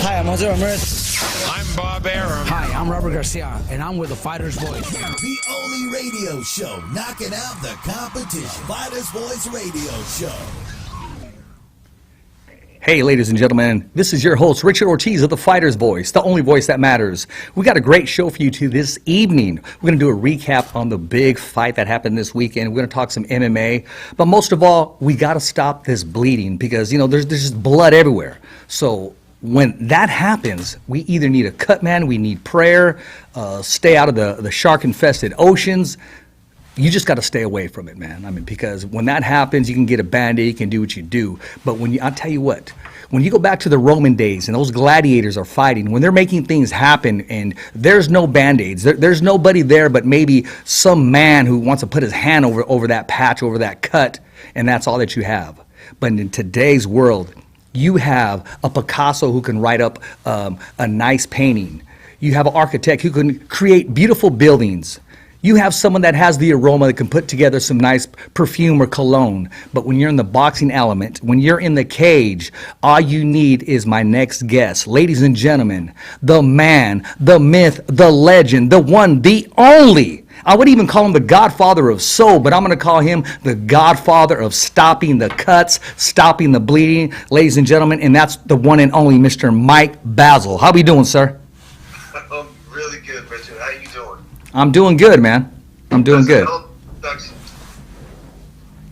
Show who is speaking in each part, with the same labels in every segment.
Speaker 1: Hi, I'm Jose Ramirez.
Speaker 2: I'm Bob Arum.
Speaker 3: Hi, I'm Robert Garcia, and I'm with the Fighter's Voice.
Speaker 4: The only radio show knocking out the competition. Fighter's Voice Radio Show.
Speaker 5: Hey, ladies and gentlemen, this is your host, Richard Ortiz of the Fighter's Voice, the only voice that matters. We got a great show for you two this evening. We're going to do a recap on the big fight that happened this weekend. We're going to talk some MMA. But most of all, we got to stop this bleeding because, you know, there's just blood everywhere. So when that happens, we either need a cut man, we need prayer, stay out of the shark-infested oceans. You just got to stay away from it, man. I mean, because when that happens, you can get a Band-Aid, you can do what you do. But I'll tell you what, when you go back to the Roman days and those gladiators are fighting, when they're making things happen and there's no Band-Aids, there's nobody there but maybe some man who wants to put his hand over that patch, over that cut, and that's all that you have. But in today's world, you have a Picasso who can write up a nice painting. You have an architect who can create beautiful buildings. You have someone that has the aroma that can put together some nice perfume or cologne. But when you're in the boxing element, when you're in the cage, all you need is my next guest. Ladies and gentlemen, the man, the myth, the legend, the one, the only. I would even call him the godfather of soul, but I'm going to call him the godfather of stopping the cuts, stopping the bleeding. Ladies and gentlemen, and that's the one and only Mr. Mike Bazzel. How we doing, sir?
Speaker 6: I'm really good, Richard. How you doing?
Speaker 5: I'm doing good, man. I'm doing good.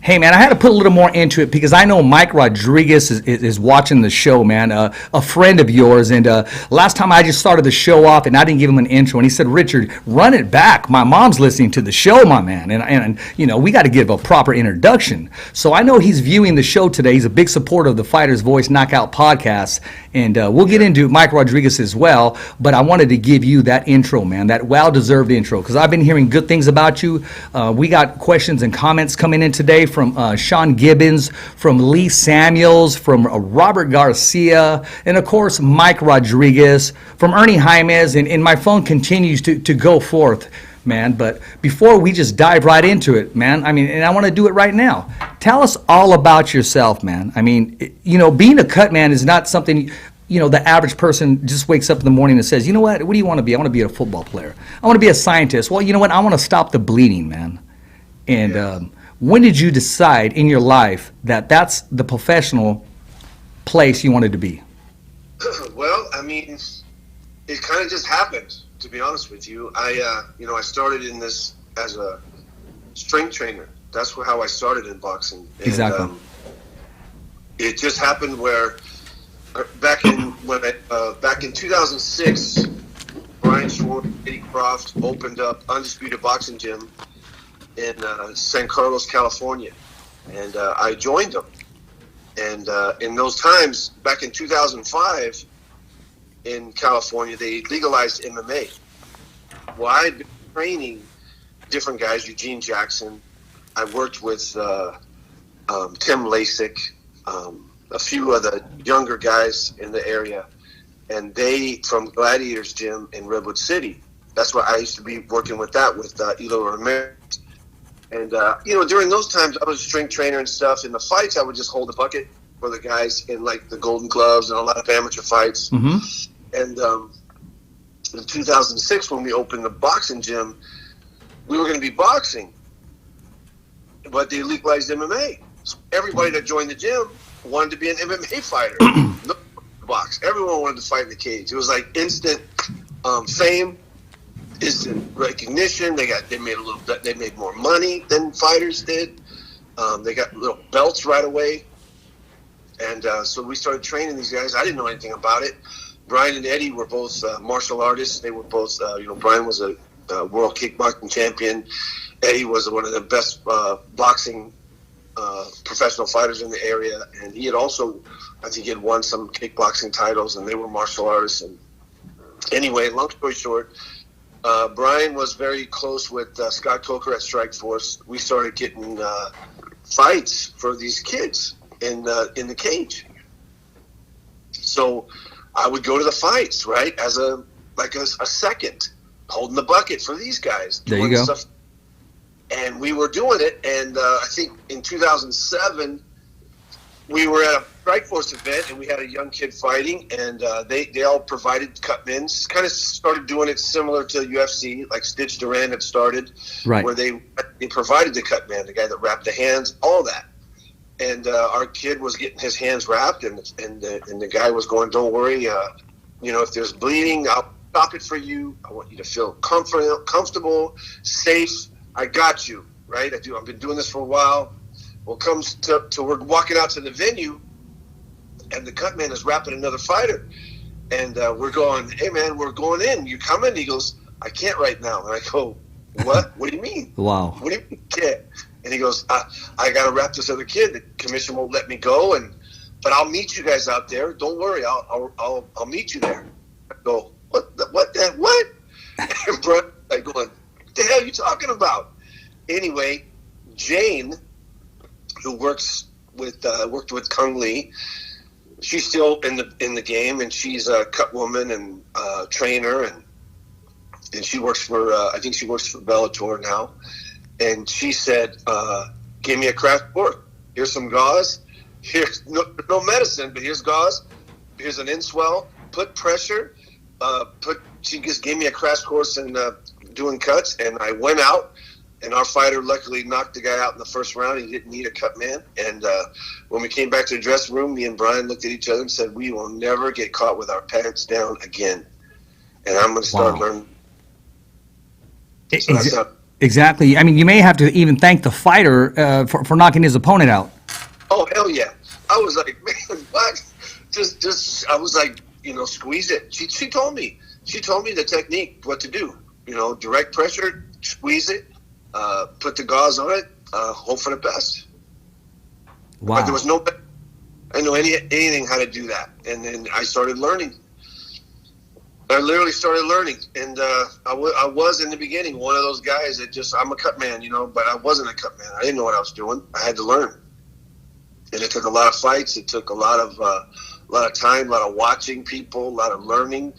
Speaker 5: Hey, man, I had to put a little more into it because I know Mike Rodriguez is watching the show, man, a friend of yours. And last time I just started the show off and I didn't give him an intro. And he said, Richard, run it back. My mom's listening to the show, my man. And you know, we got to give a proper introduction. So I know he's viewing the show today. He's a big supporter of the Fighter's Voice Knockout podcast. And we'll get into Mike Rodriguez as well. But I wanted to give you that intro, man, that well-deserved intro, because I've been hearing good things about you. We got questions and comments coming in today from Sean Gibbons, from Lee Samuels, from Robert Garcia, and of course Mike Rodriguez, from Ernie Jaimez, and my phone continues to go forth, man. But before we just dive right into it, man, I mean, and I want to do it right now. Tell us all about yourself, man. I mean, you know, being a cut man is not something, you know, the average person just wakes up in the morning and says, you know what do you want to be? I want to be a football player. I want to be a scientist. Well, you know what? I want to stop the bleeding, man. And when did you decide in your life that that's the professional place you wanted to be?
Speaker 6: Well, I mean, it kind of just happened, to be honest with you. I started in this as a strength trainer. That's how I started in boxing. And,
Speaker 5: exactly.
Speaker 6: It just happened where back in 2006, Brian Schwartz, Eddie Croft opened up Undisputed Boxing Gym in San Carlos, California, and I joined them. And in those times, back in 2005, in California, they legalized MMA. Well, I'd been training different guys, Eugene Jackson. I worked with Tim Lasik, a few of the younger guys in the area, and they from Gladiators Gym in Redwood City. That's why I used to be working with that with Elo Ramirez. And, during those times, I was a strength trainer and stuff. In the fights, I would just hold the bucket for the guys in, like, the Golden Gloves and a lot of amateur fights. Mm-hmm. And in 2006, when we opened the boxing gym, we were going to be boxing. But they legalized MMA. So everybody that joined the gym wanted to be an MMA fighter. No box. Everyone wanted to fight in the cage. It was like instant fame. Instant recognition. They made more money than fighters did. They got little belts right away, and so we started training these guys. I didn't know anything about it. Brian and Eddie were both martial artists. They were both, Brian was a world kickboxing champion. Eddie was one of the best boxing professional fighters in the area, and he had also, I think, he had won some kickboxing titles, and they were martial artists. And anyway, long story short. Brian was very close with Scott Coker at Strikeforce. We started getting fights for these kids in the cage. So I would go to the fights, right, as a second, holding the bucket for these guys.
Speaker 5: There you go.
Speaker 6: Stuff. And we were doing it, and I think in 2007 we were at Strikeforce event, and we had a young kid fighting, and they all provided cut mins. Kind of started doing it similar to UFC, like Stitch Duran had started,
Speaker 5: Right.
Speaker 6: where they provided the cut man, the guy that wrapped the hands, all that. And our kid was getting his hands wrapped, and the guy was going, "Don't worry, if there's bleeding, I'll stop it for you. I want you to feel comfortable, safe. I got you, right? I've been doing this for a while." Well, comes to we're walking out to the venue, and the cut man is wrapping another fighter, and we're going, "Hey man, we're going in. You coming?" He goes, "I can't right now." And I go, "What? What do you mean?"
Speaker 5: Wow.
Speaker 6: "What do you mean can't?" And he goes, "I got to wrap this other kid. The commission won't let me go, but I'll meet you guys out there. Don't worry, I'll meet you there." I go, "What? What?" And Brian, like going, "What the hell are you talking about?" Anyway, Jane, who worked with Kung Lee, she's still in the game, and she's a cut woman and trainer, and she works for I think she works for Bellator now. And she said, "Give me a crash course. Here's some gauze. Here's no medicine, but here's gauze. Here's an inswell. Put pressure. She just gave me a crash course in doing cuts, and I went out. And our fighter luckily knocked the guy out in the first round. He didn't need a cut man. And when we came back to the dressing room, me and Brian looked at each other and said, "We will never get caught with our pants down again." And I'm going to start learning. So that's how.
Speaker 5: Exactly. I mean, you may have to even thank the fighter for knocking his opponent out.
Speaker 6: Oh, hell yeah. I was like, "Man, what?" I was like, squeeze it. She told me. She told me the technique, what to do. Direct pressure, squeeze it, put the gauze on it, hope for the best.
Speaker 5: Wow.
Speaker 6: But there was no, I didn't know anything how to do that. And then I started learning. I literally started learning, and I was in the beginning one of those guys that I'm a cut man, but I wasn't a cut man. I didn't know what I was doing. I had to learn, and it took a lot of fights. It took a lot of time, a lot of watching people, a lot of learning,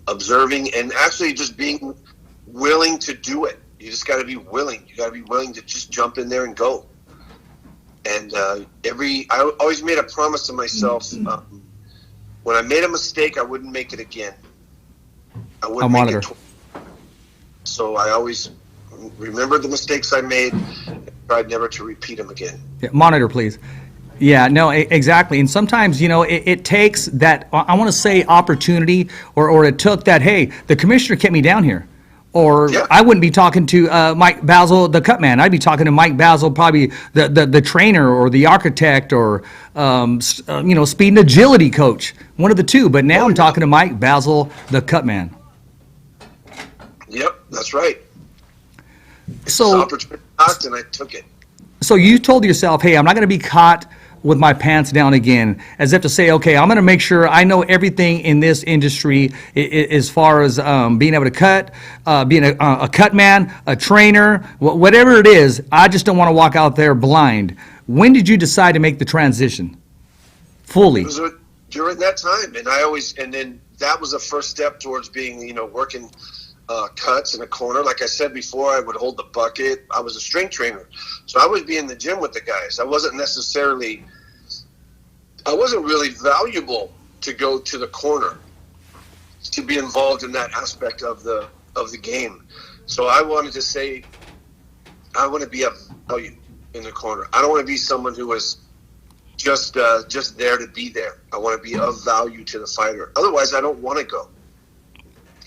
Speaker 6: observing, and actually just being willing to do it. You just got to be willing. You got to be willing to just jump in there and go. And I always made a promise to myself. When I made a mistake, I wouldn't make it again. I wouldn't make it twice. So I always remembered the mistakes I made and tried never to repeat them again.
Speaker 5: Yeah, monitor, please. Yeah, no, exactly. And sometimes, it takes that, I want to say, opportunity, or it took that, hey, the commissioner kept me down here. Or yeah. I wouldn't be talking to Mike Bazzel, the cut man. I'd be talking to Mike Bazzel, probably the trainer or the architect or, speed and agility coach, one of the two. But now I'm talking to Mike Bazzel, the cut man.
Speaker 6: Yep, that's right.
Speaker 5: So,
Speaker 6: opportunity knocked and I took it.
Speaker 5: So you told yourself, hey, I'm not going to be caught with my pants down again, as if to say, okay, I'm going to make sure I know everything in this industry as far as being able to cut, being a cut man, a trainer, whatever it is. I just don't want to walk out there blind. When did you decide to make the transition fully?
Speaker 6: It was during that time, and then that was the first step towards being, working cuts in a corner. Like I said before, I would hold the bucket. I was a strength trainer, so I would be in the gym with the guys. I wasn't really valuable to go to the corner to be involved in that aspect of the game. So I wanted to say, I want to be of value in the corner. I don't want to be someone who was just there to be there. I want to be of value to the fighter. Otherwise, I don't want to go.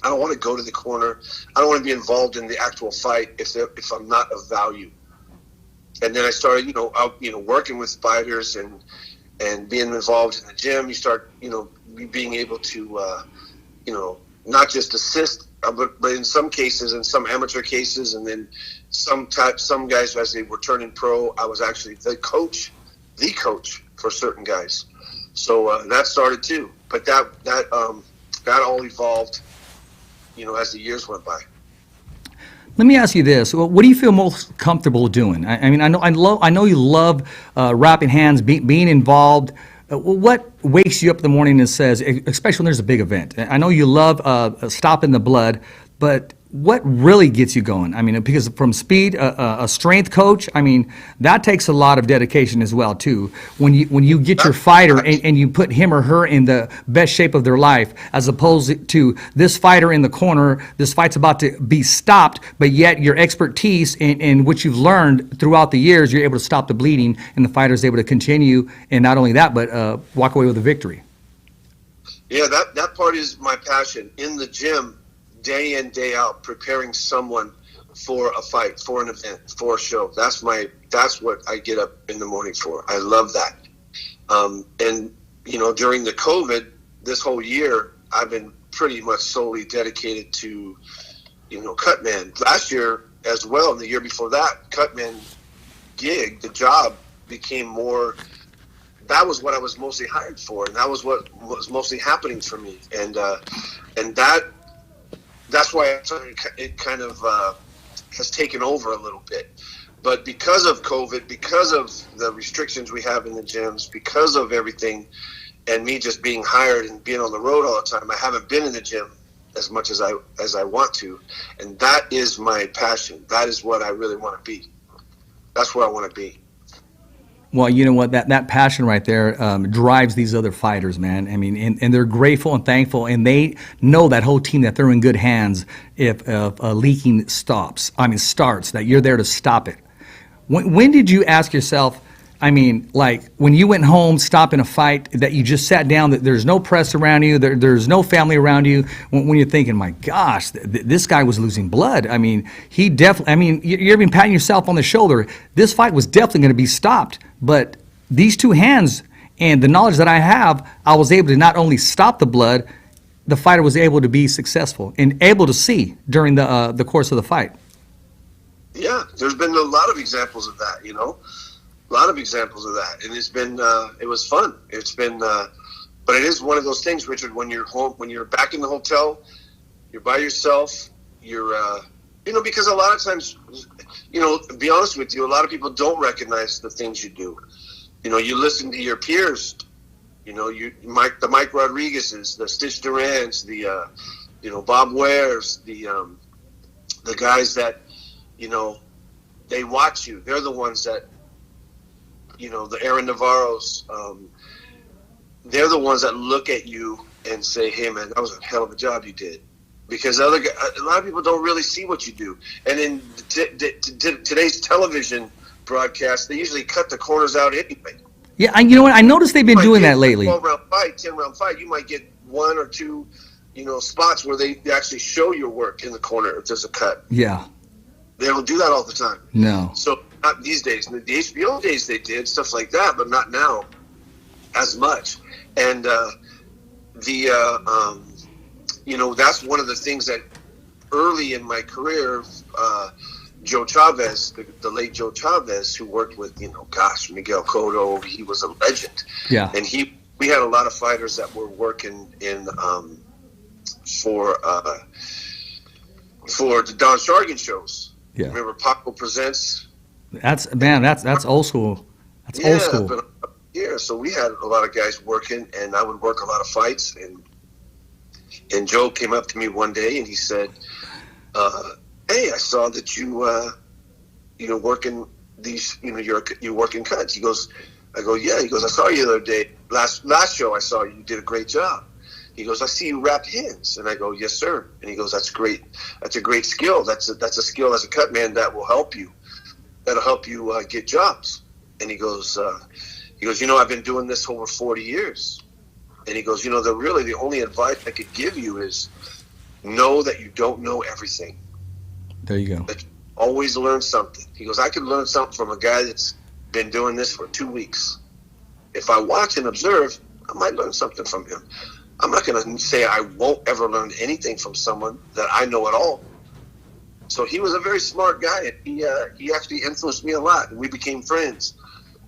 Speaker 6: I don't want to go to the corner. I don't want to be involved in the actual fight if I'm not of value. And then I started, working with fighters and being involved in the gym. You start, being able to, not just assist, but in some cases, in some amateur cases, and then some guys, as they were turning pro, I was actually the coach for certain guys. So that started too. But that all evolved, as the years went by.
Speaker 5: Let me ask you this: what do you feel most comfortable doing? I mean, I know you love wrapping hands, being involved. What wakes you up in the morning and says, especially when there's a big event? I know you love stopping the blood, but what really gets you going? I mean, because from speed, a strength coach, I mean, that takes a lot of dedication as well too. When you get your fighter and you put him or her in the best shape of their life, as opposed to this fighter in the corner, this fight's about to be stopped, but yet your expertise in what you've learned throughout the years, you're able to stop the bleeding, and the fighter's able to continue, and not only that, but walk away with a victory.
Speaker 6: Yeah, that part is my passion. In the gym, day in, day out, preparing someone for a fight, for an event, for a show. That's what I get up in the morning for. I love that. And, you know, during the COVID, this whole year, I've been pretty much solely dedicated to, you know, Cutman. Last year as well, and the year before that, Cutman gig, the job became more, that was what I was mostly hired for, and that was what was mostly happening for me. And that's why it kind of has taken over a little bit. But because of COVID, because of the restrictions we have in the gyms, because of everything, and me just being hired and being on the road all the time, I haven't been in the gym as much as I want to. And that is my passion. That is what I really want to be. That's where I want to be.
Speaker 5: Well, you know what, that passion right there drives these other fighters, man. I mean, and they're grateful and thankful, and they know, that whole team, that they're in good hands if leaking starts, that you're there to stop it. When did you ask yourself, I mean, like when you went home, stopping a fight, that you just sat down, that there's no press around you, there's no family around you, when you're thinking, my gosh, this guy was losing blood. I mean, he definitely, I mean, you're even patting yourself on the shoulder. This fight was definitely going to be stopped, but these two hands and the knowledge that I have, I was able to not only stop the blood, the fighter was able to be successful and able to see during the course of the fight.
Speaker 6: Yeah, there's been a lot of examples of that, you know. A lot of examples of that, and it's been it was fun. It's been but it is one of those things, Richard, when you're home, when you're back in the hotel, you're by yourself, you're you know, because a lot of times, you know, to be honest with you, a lot of people don't recognize the things you do. You know, you listen to your peers, you know, the Mike Rodriguez's, the Stitch Durans, the you know, Bob Ware's, the guys that, you know, they watch you. They're the ones that, you know, the Aaron Navarro's, they're the ones that look at you and say, hey, man, that was a hell of a job you did. Because a lot of people don't really see what you do. And in today's television broadcast, they usually cut the corners out anyway.
Speaker 5: Yeah, you know what? I noticed they've been doing that lately.
Speaker 6: 12-round fight, 10-round fight, you might get one or two, you know, spots where they actually show your work in the corner if there's a cut.
Speaker 5: Yeah. They
Speaker 6: don't do that all the time.
Speaker 5: No.
Speaker 6: So not these days. In the HBO days they did stuff like that, but not now as much. And you know, that's one of the things that early in my career, Joe Chavez, the late Joe Chavez, who worked with, you know, gosh, Miguel Cotto, he was a legend. Yeah. And we had a lot of fighters that were working in for the Don Shargan shows. Yeah. Remember Paco Presents?
Speaker 5: That's old school. That's old school.
Speaker 6: But yeah, so we had a lot of guys working, and I would work a lot of fights. And Joe came up to me one day and he said, "Hey, I saw that you know, working these, you know, you're working cuts." He goes, I go, "Yeah." He goes, "I saw you the other day. Last show I saw you did a great job." He goes, "I see you wrap hands." And I go, "Yes, sir." And he goes, "That's great. That's a great skill. That's a skill as a cut man that will help you. That'll help you get jobs." And he goes, "You know, I've been doing this over 40 years." And he goes, "You know, the only advice I could give you is know that you don't know everything.
Speaker 5: There you go.
Speaker 6: That you always learn something." He goes, "I could learn something from a guy that's been doing this for 2 weeks. If I watch and observe, I might learn something from him. I'm not going to say I won't ever learn anything from someone that I know at all." So he was a very smart guy. And he actually influenced me a lot, and we became friends.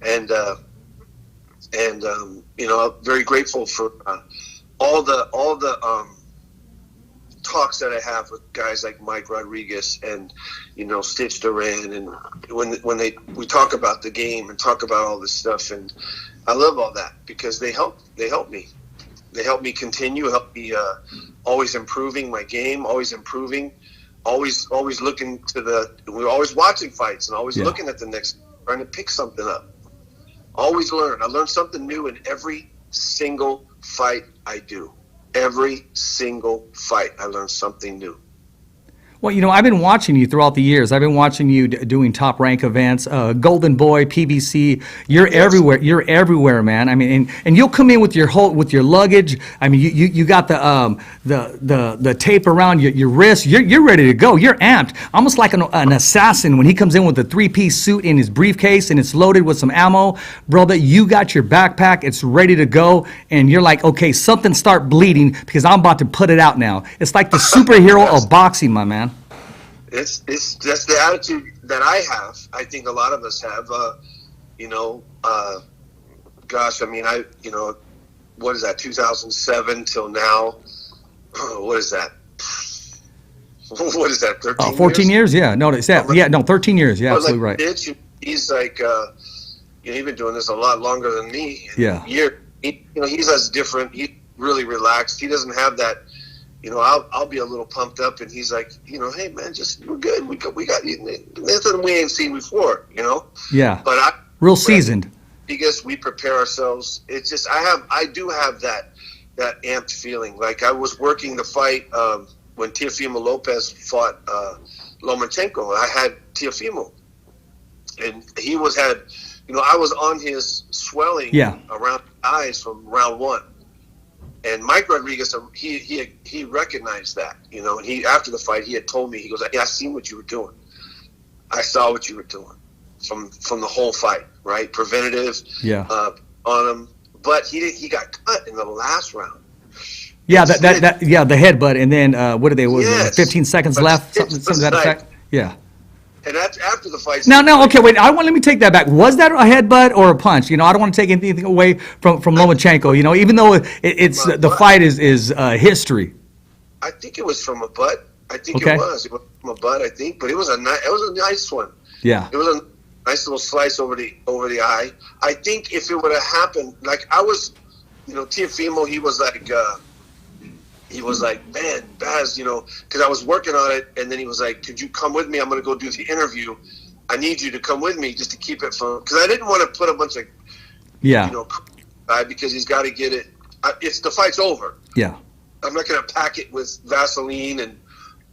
Speaker 6: And you know, I'm very grateful for all the talks that I have with guys like Mike Rodriguez and, you know, Stitch Duran, and when we talk about the game and talk about all this stuff, and I love all that because they help me. They help me continue, help me always improving my game, always improving, always looking we were always watching fights and always
Speaker 5: Yeah.
Speaker 6: looking at the next, trying to pick something up. Always learn. I learn something new in every single fight I do. Every single fight, I learn something new.
Speaker 5: Well, I've been watching you throughout the years. I've been watching you doing top rank events, Golden Boy, PBC. You're everywhere. You're everywhere, man. I mean, and you'll come in with your luggage. I mean, you got the tape around your wrist. You're ready to go. You're amped, almost like an assassin when he comes in with a 3-piece suit in his briefcase and it's loaded with some ammo, brother. You got your backpack. It's ready to go, and you're like, okay, something start bleeding because I'm about to put it out now. It's like the superhero of boxing, my man.
Speaker 6: It's that's the attitude that I have. I think a lot of us have. Gosh, I mean, what is that? 2007 till now. What is that? What is that? 13
Speaker 5: 14 years? Yeah. No, it's that. Yeah, no, 13 years. Yeah, absolutely right.
Speaker 6: Bitch, he's like, he's been doing this a lot longer than me.
Speaker 5: Yeah.
Speaker 6: He's as different. He's really relaxed. He doesn't have that. I'll be a little pumped up, and he's like, hey man, we're good. We got nothing we ain't seen before,
Speaker 5: Yeah.
Speaker 6: But
Speaker 5: real seasoned.
Speaker 6: Because we prepare ourselves. It's just I do have that amped feeling. Like I was working the fight when Teofimo Lopez fought Lomachenko. I had Teofimo, and he had, I was on his swelling around the eyes from round 1. And Mike Rodriguez, he recognized that, and he, after the fight, he had told me, he goes, I seen what you were doing. I saw what you were doing from the whole fight, right? Preventative on him. But he got cut in the last round.
Speaker 5: Yeah, the headbutt, and then what did they? Was it 15 seconds left? Something to that effect. Yeah.
Speaker 6: And that's after the fight.
Speaker 5: No, okay, wait. Let me take that back. Was that a headbutt or a punch? I don't want to take anything away from Lomachenko. Even though it's the fight is history.
Speaker 6: I think it was from a butt. I think it was from a butt. I think, but it was a nice one. Yeah. It was a nice little slice over the eye. I think if it would have happened, like I was, Teofimo, he was like, man, Baz, because I was working on it, and then he was like, could you come with me? I'm going to go do the interview. I need you to come with me just to keep it from, because I didn't want to put a bunch of, because he's got to get it. It's the fight's over. Yeah. I'm not going to pack it with Vaseline, and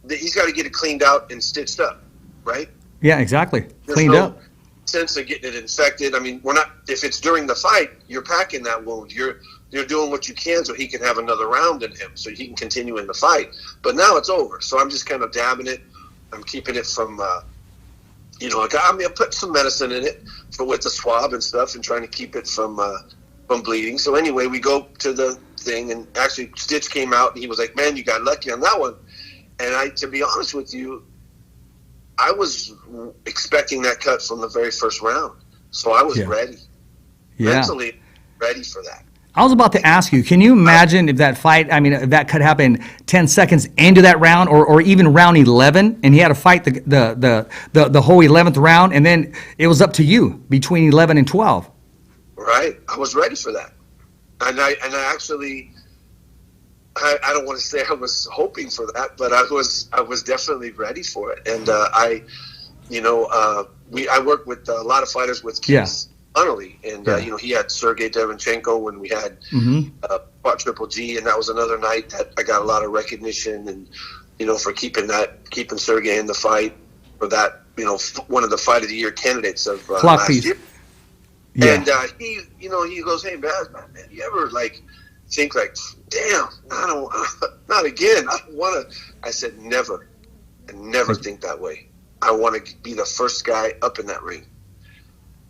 Speaker 6: he's got to get it cleaned out and stitched up, right?
Speaker 5: Yeah, exactly.
Speaker 6: There's
Speaker 5: Cleaned up.
Speaker 6: Sense of getting it infected. I mean, we're not. If it's during the fight, you're packing that wound. You're doing what you can so he can have another round in him, so he can continue in the fight. But now it's over, so I'm just kind of dabbing it. I'm keeping it from, I put some medicine in it with the swab and stuff, and trying to keep it from bleeding. So anyway, we go to the thing, and actually Stitch came out, and he was like, "Man, you got lucky on that one." And to be honest with you, I was expecting that cut from the very first round, so I was ready, mentally ready for that.
Speaker 5: I was about to ask you, can you imagine if that fight, if that could happen 10 seconds into that round, or even round 11, and he had to fight the whole 11th round, and then it was up to you between 11 and 12.
Speaker 6: Right. I was ready for that. And I actually, I don't want to say I was hoping for that, but I was definitely ready for it. And I work with a lot of fighters with kids. Funnily, and he had Sergey Derenchenko when we had fought Triple G, and that was another night that I got a lot of recognition, and for keeping Sergey in the fight for that, one of the Fight of the Year candidates of last year. Yeah. And he goes, "Hey, Baz, man, you ever think damn, I don't, not again. I don't want to." I said, "Never, and never think that way. I want to be the first guy up in that ring."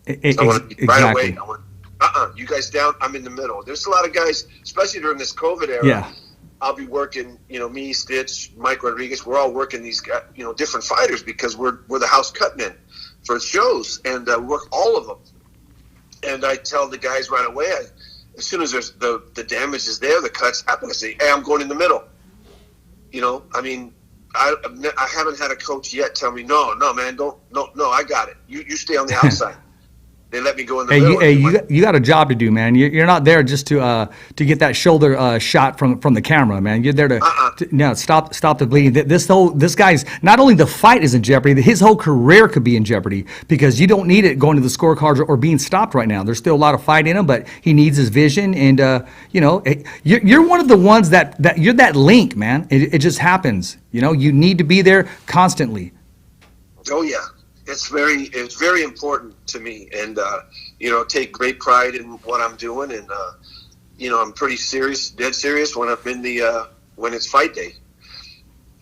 Speaker 6: I want to be right away. You guys down, I'm in the middle. There's a lot of guys, especially during this COVID era. Yeah. I'll be working, me, Stitch, Mike Rodriguez. We're all working these guys, different fighters, because we're the house cutmen for shows, and work all of them. And I tell the guys right away, as soon as there's the damage is there, the cuts happen, I say, "Hey, I'm going in the middle." I haven't had a coach yet tell me, no, man, no, I got it. You stay on the outside. They let me go in the
Speaker 5: Hey,
Speaker 6: middle.
Speaker 5: you got a job to do, man. You're not there just to get that shoulder shot from the camera, man. You're there to stop the bleeding. This guy's, not only the fight is in jeopardy, his whole career could be in jeopardy, because you don't need it going to the scorecards or being stopped right now. There's still a lot of fight in him, but he needs his vision, and you're one of the ones that you're that link, man. It just happens. You need to be there constantly.
Speaker 6: Oh yeah. It's very important to me, and take great pride in what I'm doing, and I'm pretty serious, dead serious when I'm in when it's fight day.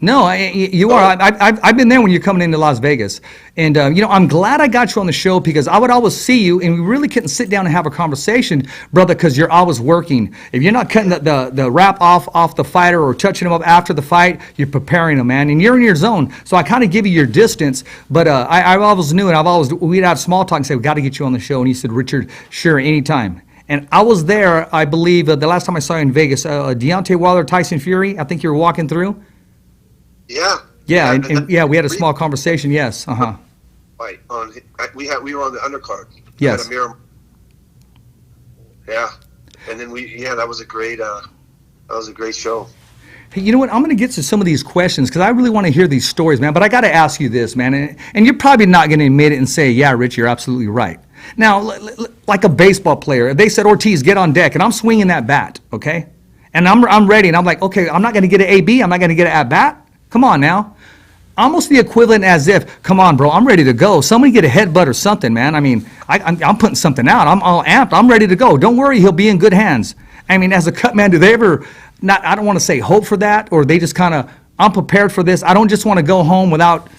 Speaker 5: No, you are. I've been there when you're coming into Las Vegas, and I'm glad I got you on the show, because I would always see you, and we really couldn't sit down and have a conversation, brother, because you're always working. If you're not cutting the wrap off the fighter or touching him up after the fight, you're preparing him, man, and you're in your zone. So I kind of give you your distance, but I always knew, and we'd have small talk and say, we got to get you on the show, and he said, Richard, sure, anytime. And I was there, I believe, the last time I saw you in Vegas, Deontay Wilder, Tyson Fury. I think you were walking through.
Speaker 6: Yeah.
Speaker 5: Yeah, and we had a small conversation. Yes.
Speaker 6: Right. We were on the undercard.
Speaker 5: Yes.
Speaker 6: Yeah, and then that was a great show.
Speaker 5: Hey, you know what? I'm going to get to some of these questions, because I really want to hear these stories, man. But I got to ask you this, man, and you're probably not going to admit it and say, yeah, Rich, you're absolutely right. Now, like a baseball player, if they said, Ortiz, get on deck, and I'm swinging that bat, okay, and I'm ready, and I'm like, okay, I'm not going to get an AB, I'm not going to get an at bat. Come on now. Almost the equivalent as if, come on, bro, I'm ready to go. Somebody get a headbutt or something, man. I mean, I'm putting something out. I'm all amped. I'm ready to go. Don't worry, he'll be in good hands. I mean, as a cut man, do they ever, I don't want to say hope for that, or they just kind of, I'm prepared for this. I don't just want to go home without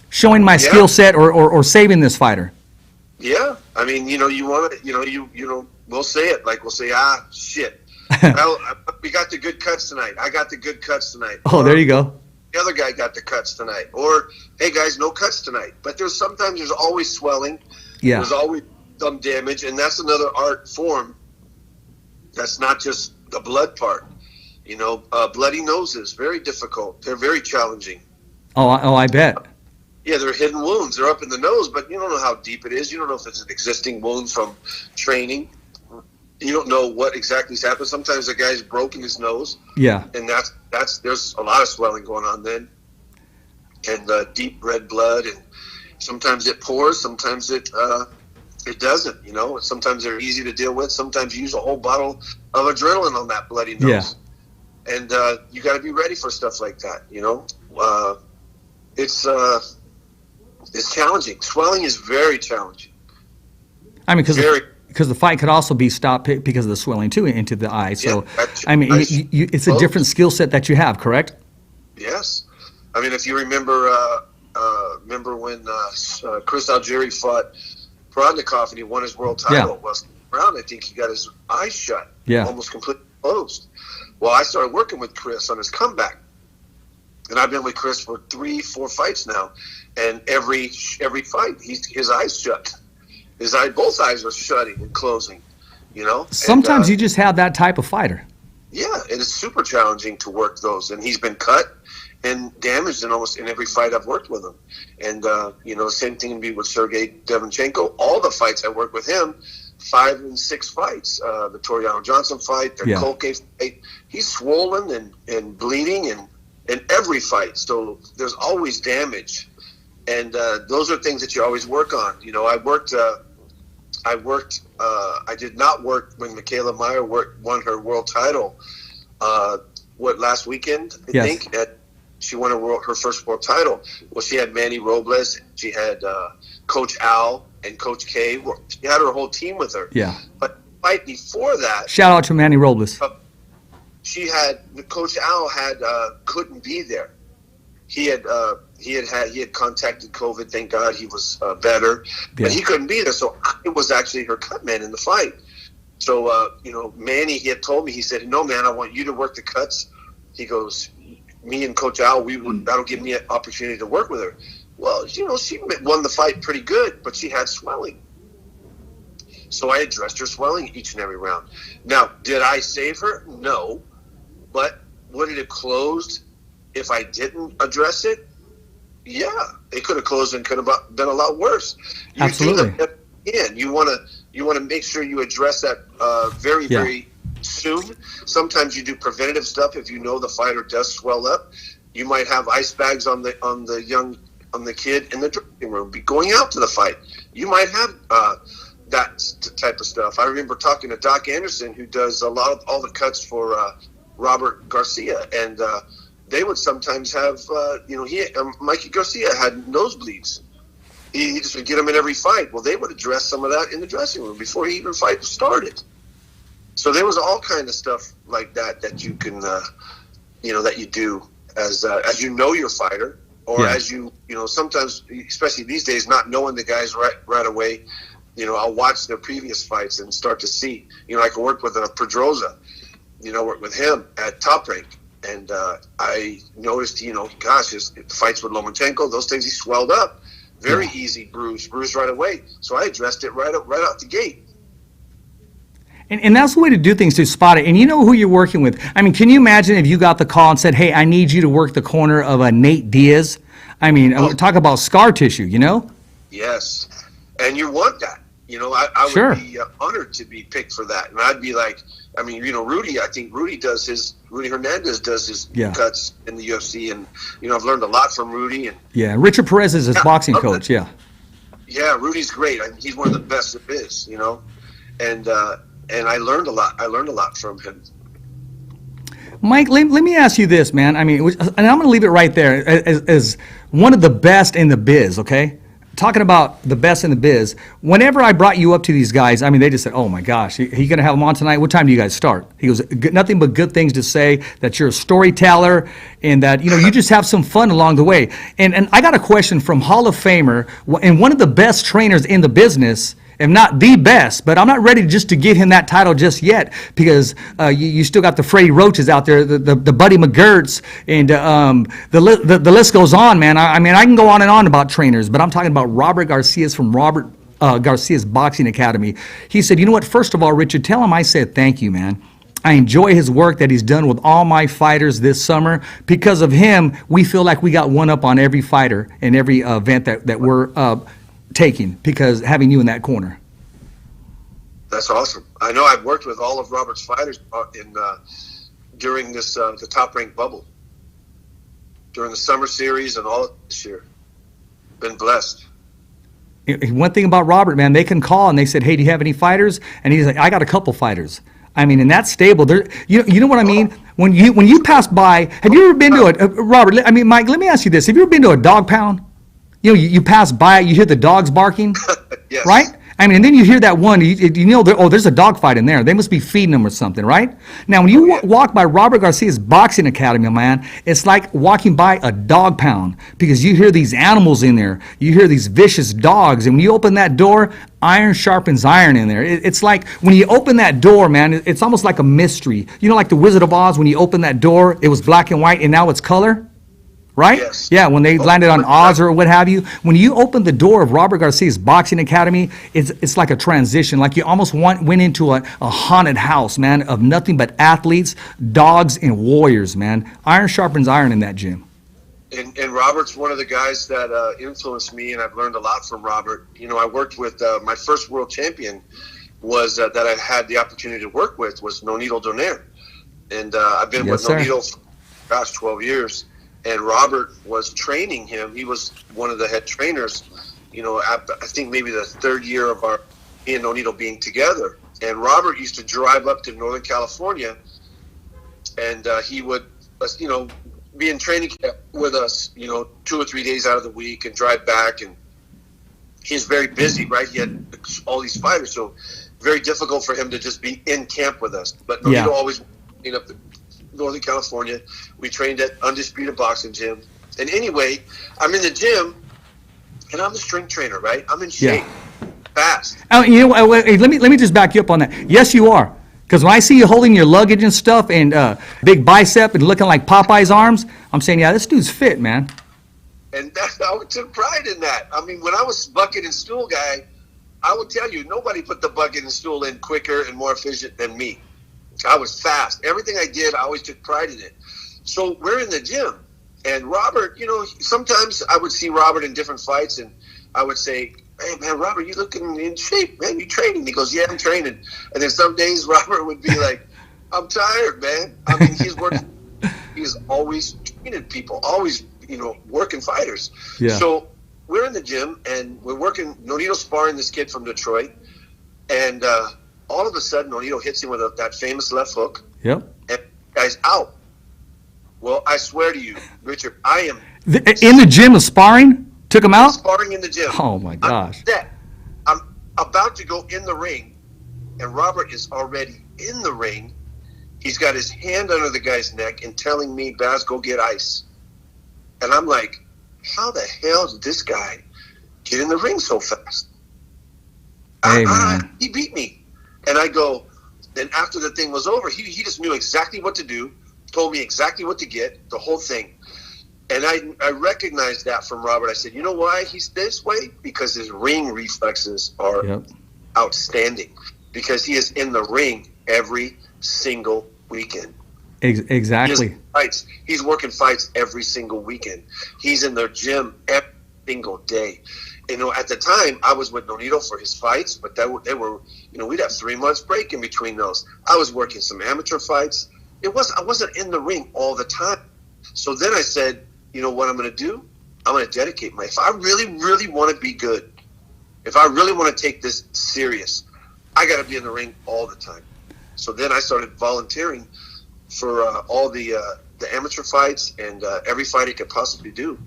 Speaker 5: showing my skill set or saving this fighter.
Speaker 6: Yeah. I mean, you want to, we'll say it. Like, we'll say, shit. Well, we got the good cuts tonight. I got the good cuts tonight.
Speaker 5: Oh, there you go.
Speaker 6: The other guy got the cuts tonight. Or, hey, guys, no cuts tonight. But there's always swelling.
Speaker 5: Yeah.
Speaker 6: There's always some damage, and that's another art form. That's not just the blood part. Bloody noses, very difficult. They're very challenging.
Speaker 5: Oh, I bet.
Speaker 6: Yeah, they're hidden wounds. They're up in the nose, but you don't know how deep it is. You don't know if it's an existing wound from training. You don't know what exactly has happened. Sometimes a guy's broken his nose. Yeah. And there's a lot of swelling going on then. And deep red blood, and sometimes it pours, sometimes it doesn't, Sometimes they're easy to deal with. Sometimes you use a whole bottle of adrenaline on that bloody nose. Yeah. And you got to be ready for stuff like that, It's challenging. Swelling is very challenging.
Speaker 5: I mean, because the fight could also be stopped because of the swelling too into the eye. So, it's a different skill set that you have, correct?
Speaker 6: Yes. I mean, if you remember when Chris Algieri fought Prodnikov and he won his world title. Well, round, I think he got his eyes shut, almost completely closed. Well, I started working with Chris on his comeback, and I've been with Chris for 3-4 fights now, and every fight his eyes shut. Both eyes are shutting and closing,
Speaker 5: Sometimes you just have that type of fighter.
Speaker 6: Yeah, it is super challenging to work those, and he's been cut and damaged in almost in every fight I've worked with him. And same thing would be with Sergey Devonchenko. All the fights I worked with him, 5 and 6 fights. The Toriano Johnson fight, the Kolke fight. He's swollen and bleeding in every fight. So there's always damage, and those are things that you always work on. I did not work when Michaela Meyer won her world title. Last weekend, I think. She won her first world title. Well, she had Manny Robles, she had Coach Al and Coach K. She had her whole team with her. Yeah. But the fight before that,
Speaker 5: shout out to Manny Robles.
Speaker 6: Coach Al couldn't be there. He had contacted COVID. Thank God he was better, but he couldn't be there. So I was actually her cut man in the fight. So Manny, he had told me. He said, "No, man, I want you to work the cuts." He goes, "Me and Coach Al, that'll give me an opportunity to work with her." Well, she won the fight pretty good, but she had swelling. So I addressed her swelling each and every round. Now, did I save her? No, but would it have closed if I didn't address it? Yeah, it could have closed and could have been a lot worse.
Speaker 5: Absolutely.
Speaker 6: can. You want to make sure you address that very soon. Sometimes you do preventative stuff if you know the fighter does swell up. You might have ice bags on the kid in the dressing room going out to the fight. You might have that type of stuff. I remember talking to Doc Anderson, who does a lot of all the cuts for Robert Garcia, and they would sometimes have Mikey Garcia had nosebleeds. He just would get them in every fight. Well, they would address some of that in the dressing room before even fight started. So there was all kind of stuff like that you can that you do as you know your fighter, or as sometimes, especially these days, not knowing the guys right away. I'll watch their previous fights and start to see. I can work with Pedroza, work with him at Top Rank, and I noticed, his fights with Lomachenko, those things, he swelled up, very easy bruise right away. So I addressed it right out the gate.
Speaker 5: And that's the way to do things, to spot it. And you know who you're working with. I mean, can you imagine if you got the call and said, hey, I need you to work the corner of a Nate Diaz? I mean, talk about scar tissue, Yes. And you want that. I would be honored to be picked for that. And I'd be like, Rudy, I think Rudy Hernandez does his cuts in the UFC. And, I've learned a lot from Rudy. And Richard Perez is his boxing coach, Yeah,
Speaker 6: Rudy's great. He's one of the best there is, And I learned a lot. I learned a lot from him.
Speaker 5: Mike, let me ask you this, man. I mean, and I'm going to leave it right there as one of the best in the biz, okay? Talking about the best in the biz, whenever I brought you up to these guys, I mean, they just said, oh, my gosh, are you going to have them on tonight? What time do you guys start? He goes, nothing but good things to say, that you're a storyteller, and that, you just have some fun along the way. And I got a question from Hall of Famer and one of the best trainers in the business, if not the best, but I'm not ready just to give him that title just yet, because you still got the Freddie Roaches out there, the Buddy McGirts, and the list goes on, man. I mean, I can go on and on about trainers, but I'm talking about Robert Garcia's from Robert Garcia's Boxing Academy. He said, you know what, first of all, Richard, tell him I said thank you, man. I enjoy his work that he's done with all my fighters this summer. Because of him, we feel like we got one up on every fighter and every event that we're taking, because having you in that corner.
Speaker 6: That's awesome. I know I've worked with all of Robert's fighters during this the Top Rank bubble, during the summer series and all of this year. Been blessed.
Speaker 5: One thing about Robert, man, they can call and they said, hey, do you have any fighters? And he's like, I got a couple fighters. I mean, in that stable, there, you know what I mean? When you pass by, have you ever been to Robert, Mike, let me ask you this. Have you ever been to a dog pound? You pass by, you hear the dogs barking,
Speaker 6: yes.
Speaker 5: Right? I mean, and then you hear that one, there's a dog fight in there. They must be feeding them or something, right? Now, when you walk by Robert Garcia's Boxing Academy, man, it's like walking by a dog pound, because you hear these animals in there. You hear these vicious dogs. And when you open that door, iron sharpens iron in there. It's like when you open that door, man, it's almost like a mystery. Like the Wizard of Oz, when you open that door, it was black and white and now it's color. Right?
Speaker 6: Yes.
Speaker 5: Yeah, when they landed on Oz or what have you. When you open the door of Robert Garcia's Boxing Academy, it's like a transition. Like you almost went into a haunted house, man, of nothing but athletes, dogs, and warriors, man. Iron sharpens iron in that gym.
Speaker 6: And Robert's one of the guys that influenced me, and I've learned a lot from Robert. I worked with my first world champion was that I had the opportunity to work with was Nonito Donaire. And I've been with Nonito for 12 years. And Robert was training him. He was one of the head trainers, I think maybe the third year of me and Nonito being together. And Robert used to drive up to Northern California, and he would, be in training camp with us, 2 or 3 days out of the week and drive back. And he's very busy, right? He had all these fighters, so very difficult for him to just be in camp with us. But Nonito always up to Northern California. We trained at Undisputed Boxing Gym. And anyway, I'm in the gym, and I'm the strength trainer, right? I'm in shape, fast.
Speaker 5: Let me just back you up on that. Yes, you are. Because when I see you holding your luggage and stuff and big bicep and looking like Popeye's arms, I'm saying, yeah, this dude's fit, man.
Speaker 6: And I took pride in that. I mean, when I was bucket and stool guy, I would tell you, nobody put the bucket and stool in quicker and more efficient than me. I was fast. Everything I did, I always took pride in it. So we're in the gym, and Robert, sometimes I would see Robert in different fights, and I would say, hey, man, Robert, you looking in shape, man. You training? He goes, yeah, I'm training. And then some days Robert would be like, I'm tired, man. I mean, he's working. He's always training people, always, working fighters.
Speaker 5: Yeah.
Speaker 6: So we're in the gym, and we're working, Nonito sparring this kid from Detroit. And all of a sudden, Nonito hits him with that famous left hook.
Speaker 5: Yep.
Speaker 6: And the guy's out. Well, I swear to you, Richard, I am
Speaker 5: In the gym of sparring? Took him out?
Speaker 6: sparring in the gym.
Speaker 5: Oh, my gosh.
Speaker 6: I'm about to go in the ring, and Robert is already in the ring. He's got his hand under the guy's neck and telling me, Baz, go get ice. And I'm like, how the hell did this guy get in the ring so fast?
Speaker 5: Hey, man.
Speaker 6: He beat me. And I go, then after the thing was over, he just knew exactly what to do, told me exactly what to get, the whole thing. And I recognized that from Robert. I said, you know why he's this way? Because his ring reflexes are outstanding. Because he is in the ring every single weekend.
Speaker 5: Exactly.
Speaker 6: He's working fights every single weekend. He's in the gym every single day. At the time, I was with Nonito for his fights, but they were, we'd have 3 months break in between those. I was working some amateur fights. I wasn't in the ring all the time. So then I said, you know what I'm going to do? I'm going to dedicate if I really, really want to be good, if I really want to take this serious, I got to be in the ring all the time. So then I started volunteering for all the amateur fights and every fight I could possibly do.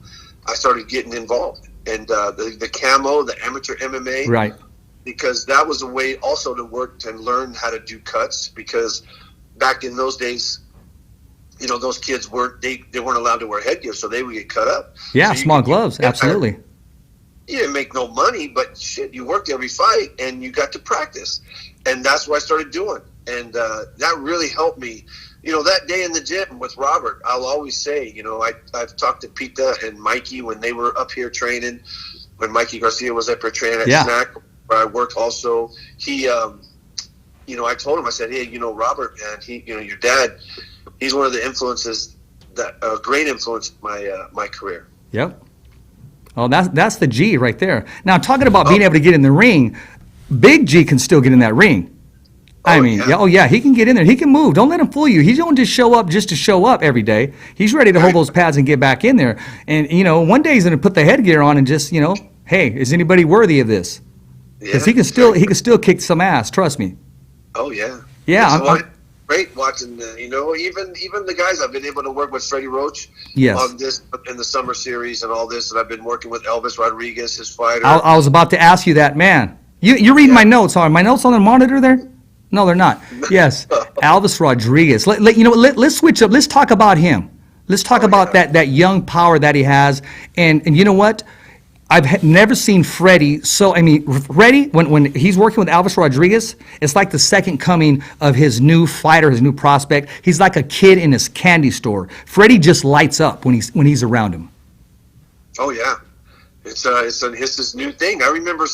Speaker 6: I started getting involved. And the camo, the amateur MMA.
Speaker 5: Right.
Speaker 6: Because that was a way also to work and learn how to do cuts. Because back in those days, those kids weren't allowed to wear headgear, so they would get cut up.
Speaker 5: Yeah,
Speaker 6: so
Speaker 5: small gloves, absolutely.
Speaker 6: You didn't make no money, but shit, you worked every fight and you got to practice. And that's what I started doing. And that really helped me. That day in the gym with Robert, I'll always say, I've talked to Pita and Mikey when they were up here training, when Mikey Garcia was up here training at Snack, where I worked also. He, I told him, I said, hey, Robert, man, your dad, he's one of the influences great influence in my career.
Speaker 5: Yep. Oh, that's the G right there. Now, talking about being able to get in the ring, Big G can still get in that ring. He can get in there. He can move. Don't let him fool you. He don't just show up to show up every day. He's ready to hold those pads and get back in there. And, one day he's going to put the headgear on and just, hey, is anybody worthy of this? Because he can still kick some ass. Trust me.
Speaker 6: Oh, yeah.
Speaker 5: Yeah. I'm
Speaker 6: great watching, even the guys I've been able to work with Freddie Roach on this in the summer series and all this. And I've been working with Elvis Rodriguez, his fighter.
Speaker 5: I was about to ask you that, man. You're reading my notes. Are my notes on the monitor there? No, they're not. Yes, Elvis Rodriguez. Let's switch up. Let's talk about him. Let's talk about that young power that he has. And you know what? I've never seen Freddie. Freddie, when he's working with Elvis Rodriguez, it's like the second coming of his new fighter, his new prospect. He's like a kid in his candy store. Freddie just lights up when he's around him.
Speaker 6: Oh yeah, it's his new thing. I remember,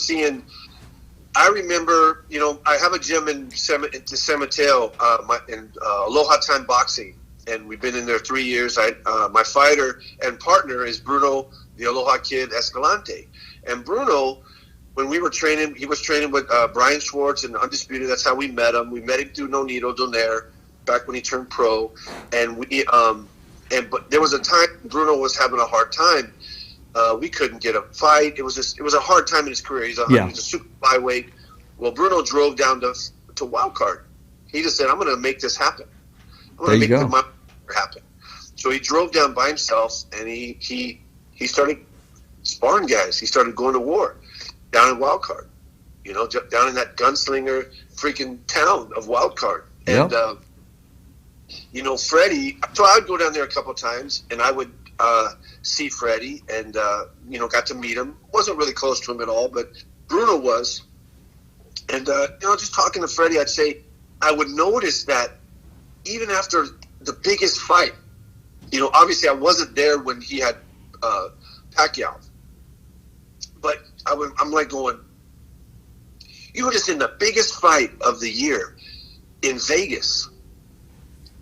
Speaker 6: I have a gym in San Mateo, in Aloha Time Boxing, and we've been in there 3 years. My fighter and partner is Bruno, the Aloha Kid Escalante. And Bruno, when we were training, he was training with Brian Schwartz and Undisputed. That's how we met him. We met him through Nonito Donaire back when he turned pro. And but there was a time Bruno was having a hard time. We couldn't get a fight. It was a hard time in his career. He's a super flyweight. Well, Bruno drove down to Wild Card. He just said, I'm going to make this happen. I'm going to make the money happen. So he drove down by himself, and he started sparring guys. He started going to war down in Wild Card, down in that gunslinger freaking town of Wild Card. And, Freddie, so I would go down there a couple of times, and I would see Freddie and, got to meet him. Wasn't really close to him at all, but Bruno was. And, just talking to Freddie, I'd say I would notice that even after the biggest fight, obviously I wasn't there when he had Pacquiao. But I'm like going, you were just in the biggest fight of the year in Vegas.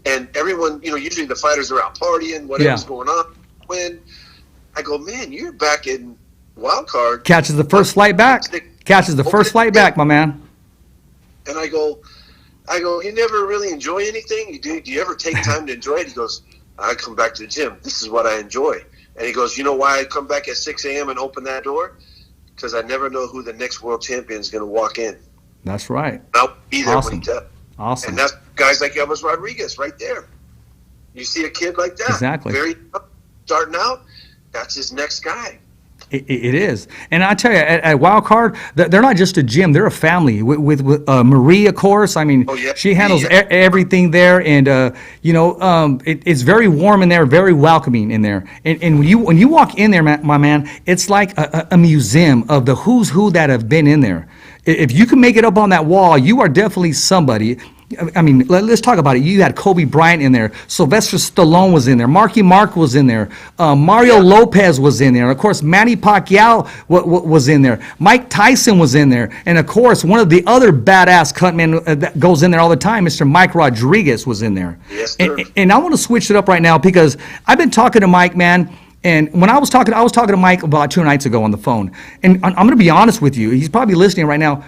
Speaker 6: And everyone, usually the fighters are out partying, whatever's going on. When I go, man, you're back in wild card.
Speaker 5: Catches the first flight back. Catches the first flight back, my man.
Speaker 6: And I go, you never really enjoy anything? Do you ever take time to enjoy it? He goes, I come back to the gym. This is what I enjoy. And he goes, you know why I come back at 6 a.m. and open that door? Because I never know who the next world champion is going to walk in.
Speaker 5: That's right.
Speaker 6: I'll be there
Speaker 5: Awesome.
Speaker 6: when he does.
Speaker 5: Awesome.
Speaker 6: And that's guys like Elvis Rodriguez right there. You see a kid like that.
Speaker 5: Exactly.
Speaker 6: Very young, starting out, that's his next guy.
Speaker 5: It is. And I tell you, at Wild Card, they're not just a gym, they're a family. With Marie, of course. I mean, she handles everything there. And, it's very warm in there, very welcoming in there. And when you walk in there, my man, it's like a museum of the who's who that have been in there. If you can make it up on that wall, you are definitely somebody. I mean, let's talk about it. You had Kobe Bryant in there. Sylvester Stallone was in there. Marky Mark was in there. Mario Lopez was in there. Of course, Manny Pacquiao was in there. Mike Tyson was in there. And, of course, one of the other badass cutmen that goes in there all the time, Mr. Mike Rodriguez was in there.
Speaker 6: Yes, sir.
Speaker 5: And I want to switch it up right now because I've been talking to Mike, man. And when I was talking to Mike about 2 nights ago on the phone. And I'm going to be honest with you. He's probably listening right now.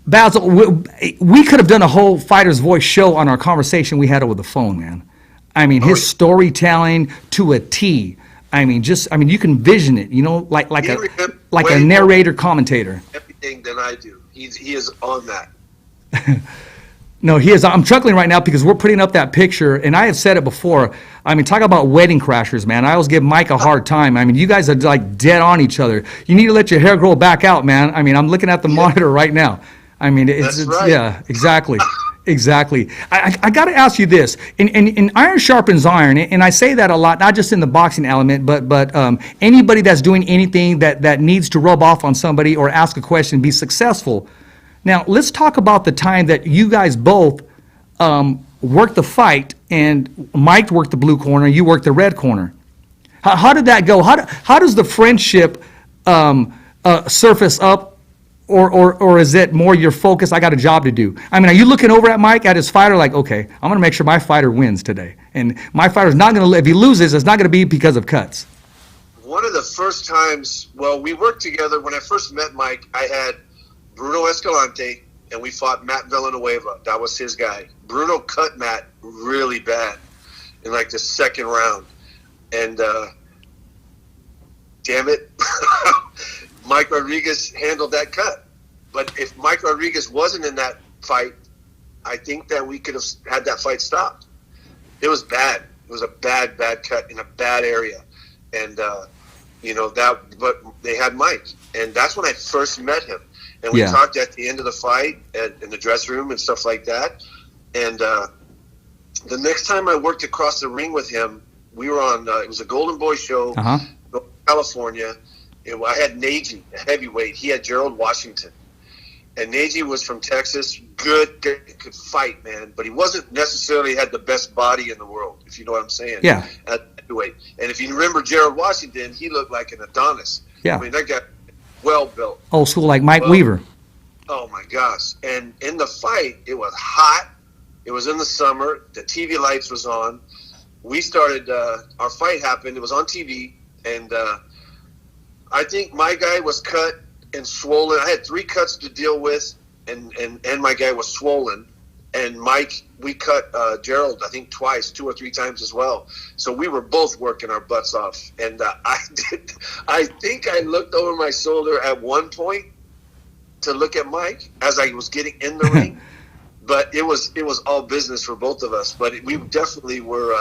Speaker 5: Bazzel, we could have done a whole Fighter's Voice show on our conversation we had over the phone, man. I mean, his storytelling to a T. I mean, you can vision it, like a narrator commentator.
Speaker 6: Everything that I do, he is on that.
Speaker 5: No, he is. I'm chuckling right now because we're putting up that picture, and I have said it before. I mean, talk about wedding crashers, man. I always give Mike a hard time. I mean, you guys are like dead on each other. You need to let your hair grow back out, man. I mean, I'm looking at the monitor right now. I mean, it's
Speaker 6: right.
Speaker 5: Yeah, exactly. Exactly. I got to ask you this. In iron sharpens iron, and I say that a lot, not just in the boxing element, but anybody that's doing anything that needs to rub off on somebody or ask a question, be successful. Now, let's talk about the time that you guys both worked the fight, and Mike worked the blue corner, you worked the red corner. How did that go? How does the friendship surface up? Or is it more your focus, I got a job to do? I mean, are you looking over at Mike, at his fighter, like, okay, I'm going to make sure my fighter wins today. And my fighter's not going to, if he loses, it's not going to be because of cuts.
Speaker 6: One of the first times, we worked together. When I first met Mike, I had Bruno Escalante, and we fought Matt Villanueva. That was his guy. Bruno cut Matt really bad in like the second round. And damn it, Mike Rodriguez handled that cut. But if Mike Rodriguez wasn't in that fight, I think that we could have had that fight stopped. It was bad. It was a bad cut in a bad area. And, but they had Mike. And that's when I first met him. And we talked at the end of the fight in the dressing room and stuff like that. And the next time I worked across the ring with him, we were on, it was a Golden Boy show, California. I had Nagy, a heavyweight. He had Gerald Washington. And Nagy was from Texas. Good, could fight, man. But he wasn't necessarily had the best body in the world, if you know what I'm saying.
Speaker 5: Yeah.
Speaker 6: At heavyweight. And if you remember Gerald Washington, he looked like an Adonis.
Speaker 5: Yeah.
Speaker 6: I mean, that guy well built.
Speaker 5: Old school like Mike Weaver.
Speaker 6: Oh, my gosh. And in the fight, it was hot. It was in the summer. The TV lights was on. We started, our fight happened. It was on TV. And I think my guy was cut and swollen. I had 3 cuts to deal with, and my guy was swollen. And Mike, we cut Gerald, I think twice, 2 or 3 times as well. So we were both working our butts off. And I think I looked over my shoulder at one point to look at Mike as I was getting in the ring. But it was all business for both of us. But we definitely were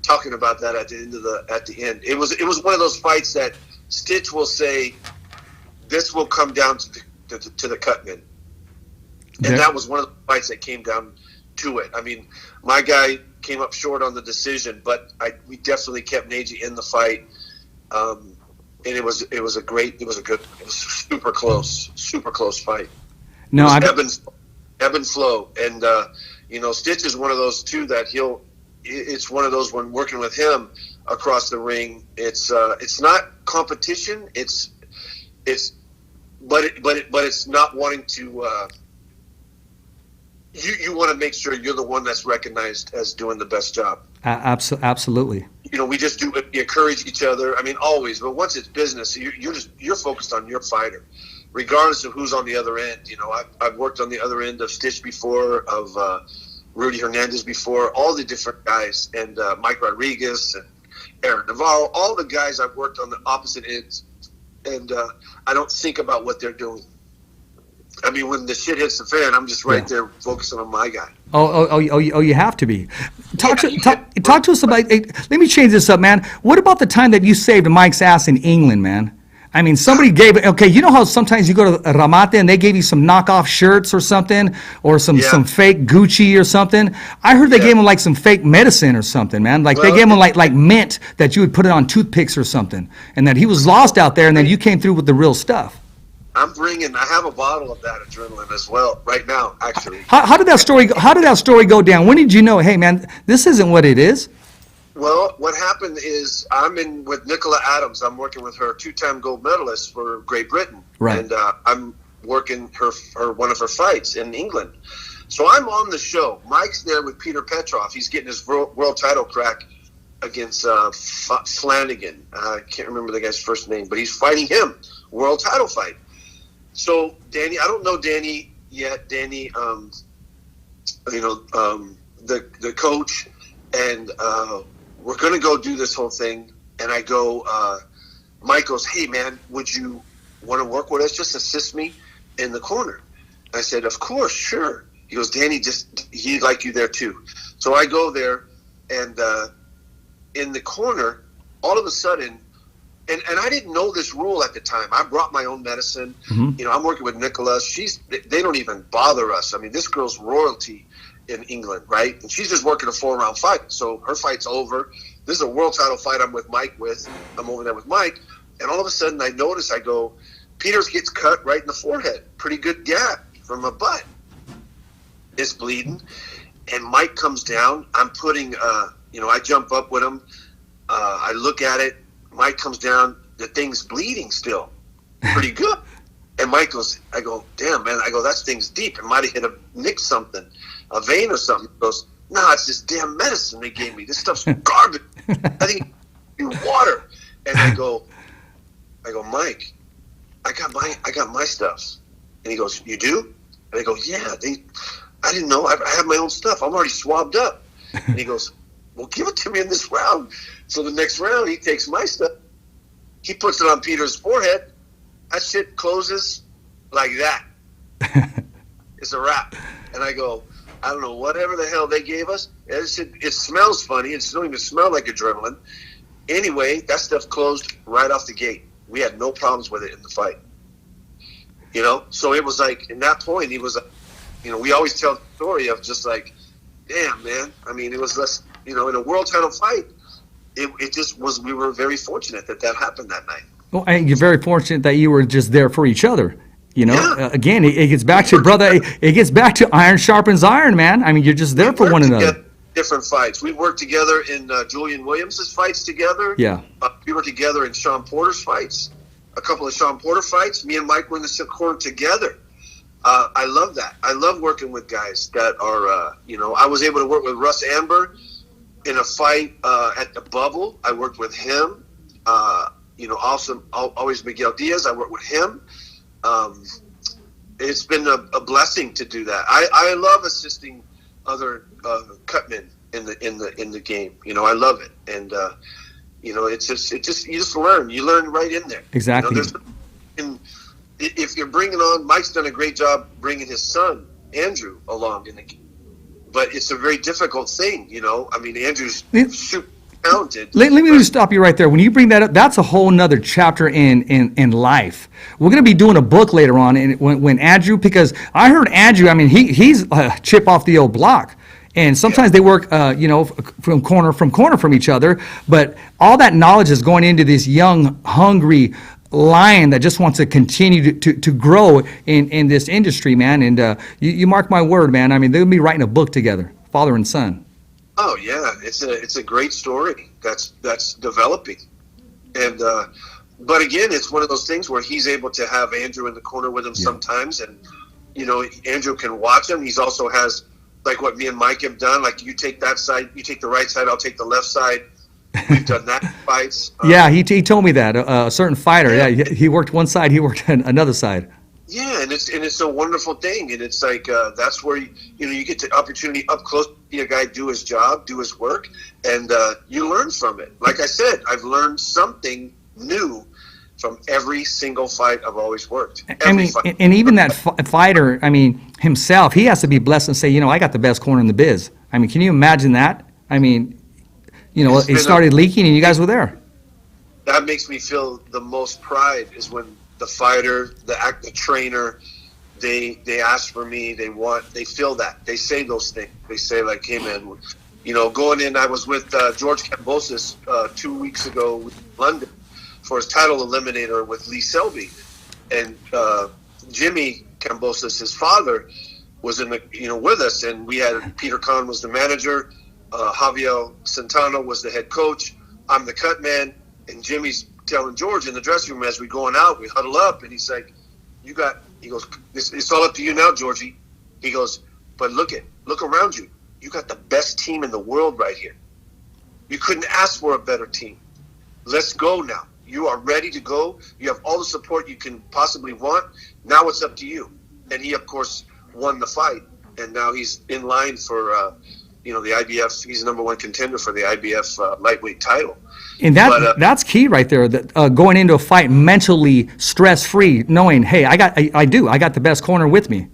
Speaker 6: talking about that at the end. It was one of those fights that Stitch will say, this will come down to the cutman. And that was one of the fights that came down to it. I mean, my guy came up short on the decision, but we definitely kept Nagy in the fight. And it was a super close fight.
Speaker 5: No,
Speaker 6: ebb and flow. And, Stitch is one of those too that it's one of those when working with him across the ring, it's not competition. But it's not wanting to you want to make sure you're the one that's recognized as doing the best job.
Speaker 5: Absolutely.
Speaker 6: You know, we just we encourage each other. I mean, always, but once it's business, you're focused on your fighter, regardless of who's on the other end. You know, I've worked on the other end of Stitch before, of Rudy Hernandez before, all the different guys, and Mike Rodriguez and Aaron Navarro, all the guys I've worked on the opposite ends, and I don't think about what they're doing. I mean, when the shit hits the fan, I'm just right there focusing on my guy.
Speaker 5: Oh, you have to be. Talk to us about. Let me change this up, man. What about the time that you saved Mike's ass in England, man? I mean, somebody gave it. Okay, you know how sometimes you go to Ramate and they gave you some knockoff shirts or something, or some fake Gucci or something. I heard they gave him like some fake medicine or something, man. Like they gave him like mint that you would put it on toothpicks or something, and that he was lost out there, and then you came through with the real stuff.
Speaker 6: I have a bottle of that adrenaline as well right now, actually.
Speaker 5: How did that story go down? When did you know, hey man, this isn't what it is?
Speaker 6: Well, what happened is I'm in with Nicola Adams. I'm working with her, 2-time gold medalist for Great Britain.
Speaker 5: Right.
Speaker 6: And I'm working her one of her fights in England. So I'm on the show. Mike's there with Peter Petrov. He's getting his world title crack against Flanagan. I can't remember the guy's first name, but he's fighting him, world title fight. So Danny, I don't know Danny yet. Danny, the coach, and we're gonna go do this whole thing. And I go, Mike goes, "Hey man, would you want to work with us? Just assist me in the corner." I said, "Of course, sure." He goes, "Danny, he'd like you there too." So I go there, and in the corner, all of a sudden. And I didn't know this rule at the time. I brought my own medicine. Mm-hmm. You know, I'm working with Nicola. They don't even bother us. I mean, this girl's royalty in England, right? And she's just working a 4-round fight. So her fight's over. This is a world title fight I'm with Mike with. I'm over there with Mike. And all of a sudden I notice, I go, Peters gets cut right in the forehead. Pretty good gap from a butt. It's bleeding. And Mike comes down. I'm putting, I jump up with him. I look at it. Mike comes down, the thing's bleeding still. Pretty good. And Mike goes, I go, "Damn, man." I go, "That thing's deep. It might have hit nicked something, a vein or something." He goes, "No, it's this damn medicine they gave me. This stuff's garbage. I think it's water." And I go, "Mike, I got my stuff." And he goes, "You do?" And I go, "Yeah, I didn't know. I have my own stuff. I'm already swabbed up." And he goes, "Well, give it to me in this round." So the next round, he takes my stuff. He puts it on Peter's forehead. That shit closes like that. It's a wrap. And I go, I don't know, whatever the hell they gave us. It smells funny. It don't even smell like adrenaline. Anyway, that stuff closed right off the gate. We had no problems with it in the fight. You know? So it was like, in that point, he was, we always tell the story of just like, damn, man. I mean, it was less, in a world title fight. It just was, we were very fortunate that happened that night.
Speaker 5: Well, and you're very fortunate that you were just there for each other. Again, it gets back to, brother, it gets back to iron sharpens iron, man. I mean, you're just there for one another.
Speaker 6: Different fights. We worked together in Julian Williams' fights together.
Speaker 5: Yeah.
Speaker 6: We were together in Sean Porter's fights, a couple of Sean Porter fights. Me and Mike were in the corner together. I love that. I love working with guys that are, I was able to work with Russ Amber in a fight at the Bubble. I worked with him. Also always Miguel Diaz. I worked with him. It's been a blessing to do that. I love assisting other cutmen in the game. I love it, and it's just you just learn. You learn right in there.
Speaker 5: Exactly.
Speaker 6: If you're bringing on, Mike's done a great job bringing his son Andrew along in the game. But it's a very difficult thing, I mean, Andrew's super talented.
Speaker 5: Let me just stop you right there. When you bring that up, that's a whole nother chapter in life. We're going to be doing a book later on, and when Andrew, because I heard Andrew, I mean, he's a chip off the old block. And sometimes they work, from corner from each other. But all that knowledge is going into this young, hungry lion that just wants to continue to grow in this industry, man. And you mark my word, man. I mean, they'll be writing a book together, father and son.
Speaker 6: Oh yeah, it's a great story that's developing, and but again, it's one of those things where he's able to have Andrew in the corner with him sometimes, and Andrew can watch him. He's also has like what me and Mike have done. Like you take that side, you take the right side, I'll take the left side. We've done that in fights.
Speaker 5: Yeah, he told me that a certain fighter. Yeah, he worked one side, he worked another side.
Speaker 6: Yeah, and it's a wonderful thing, and it's like that's where you get the opportunity up close to see a guy do his job, do his work, and you learn from it. Like I said, I've learned something new from every single fight I've always worked.
Speaker 5: And even that fighter, himself, he has to be blessed and say, I got the best corner in the biz. Can you imagine that? It started leaking and you guys were there.
Speaker 6: That makes me feel the most pride is when the fighter, the trainer, they ask for me, they feel that. They say those things. They say like, hey man, going in, I was with George Kambosos 2 weeks ago in London for his title eliminator with Lee Selby. And Jimmy Kambosos, his father, was with us, and we had Peter Kahn was the manager, Javier Santana was the head coach, I'm the cut man, and Jimmy's telling George in the dressing room as we're going out, we huddle up, and he's like, he goes, it's all up to you now, Georgie. He goes, but look around you. You got the best team in the world right here. You couldn't ask for a better team. Let's go now. You are ready to go. You have all the support you can possibly want. Now it's up to you. And he, of course, won the fight, and now he's in line for the IBF. He's the number one contender for the IBF lightweight title. And
Speaker 5: that's key right there. That going into a fight mentally stress-free, knowing, hey, I got the best corner with me.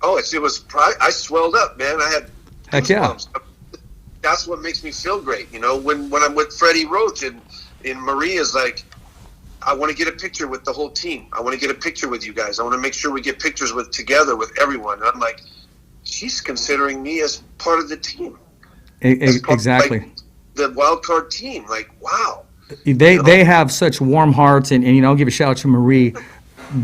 Speaker 6: Oh, it was I swelled up, man. I had
Speaker 5: goosebumps.
Speaker 6: Yeah. That's what makes me feel great. When I'm with Freddie Roach and Maria's like, I want to get a picture with the whole team. I want to get a picture with you guys. I want to make sure we get pictures together with everyone. And I'm like, she's considering me as part of the team.
Speaker 5: Exactly.
Speaker 6: Like, the wild card team. Like, wow.
Speaker 5: They have such warm hearts, and I'll give a shout out to Marie.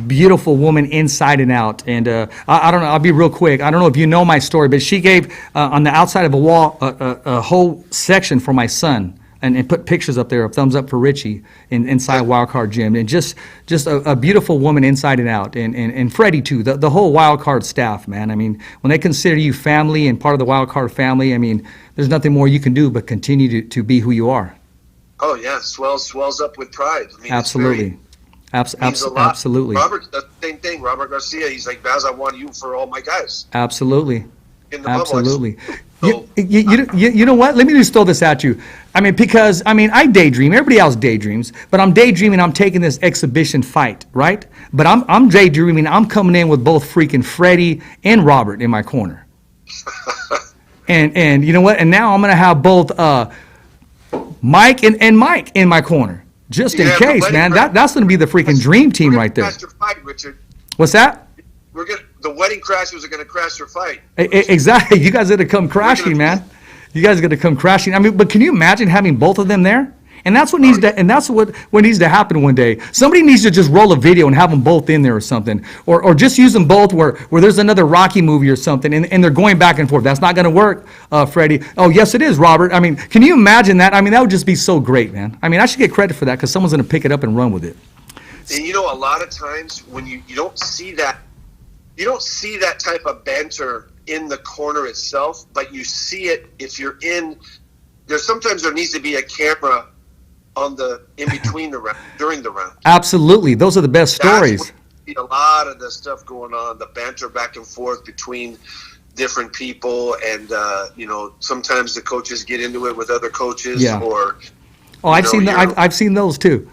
Speaker 5: Beautiful woman inside and out. And I don't know, I'll be real quick. I don't know if you know my story, but she gave on the outside of a wall a whole section for my son. And put pictures up there of thumbs up for Richie inside Wildcard Gym. And just a beautiful woman inside and out. And Freddie, too, the whole Wildcard staff, man. When they consider you family and part of the Wildcard family, there's nothing more you can do but continue to be who you are.
Speaker 6: Oh, yeah, swells up with pride.
Speaker 5: Absolutely. Absolutely.
Speaker 6: Robert, that's the same thing. Robert Garcia, he's like, Baz, I want you for all my guys.
Speaker 5: Absolutely. Absolutely.
Speaker 6: So,
Speaker 5: you know what? Let me just throw this at you. Because I daydream. Everybody else daydreams, but I'm daydreaming. I'm taking this exhibition fight, right? But I'm daydreaming. I'm coming in with both freaking Freddie and Robert in my corner. and you know what? And now I'm gonna have both Mike and Mike in my corner, just in case, man. That's gonna be the freaking dream team right there.
Speaker 6: Fight, Richard.
Speaker 5: What's that?
Speaker 6: The wedding crashers are going to crash your fight.
Speaker 5: Exactly. You guys are going to come crashing, man. You guys are going to come crashing. But can you imagine having both of them there? And that's what needs to. And that's what needs to happen one day. Somebody needs to just roll a video and have them both in there or something, or just use them both where there's another Rocky movie or something, and they're going back and forth. That's not going to work, Freddie. Oh yes, it is, Robert. Can you imagine that? That would just be so great, man. I should get credit for that because someone's going to pick it up and run with it.
Speaker 6: And a lot of times when you don't see that. You don't see that type of banter in the corner itself, but you see it if you're in. Sometimes there needs to be a camera in between the round, during the round.
Speaker 5: Absolutely, those are the best stories.
Speaker 6: See a lot of the stuff going on, the banter back and forth between different people, and sometimes the coaches get into it with other coaches.
Speaker 5: Yeah. I've seen those too.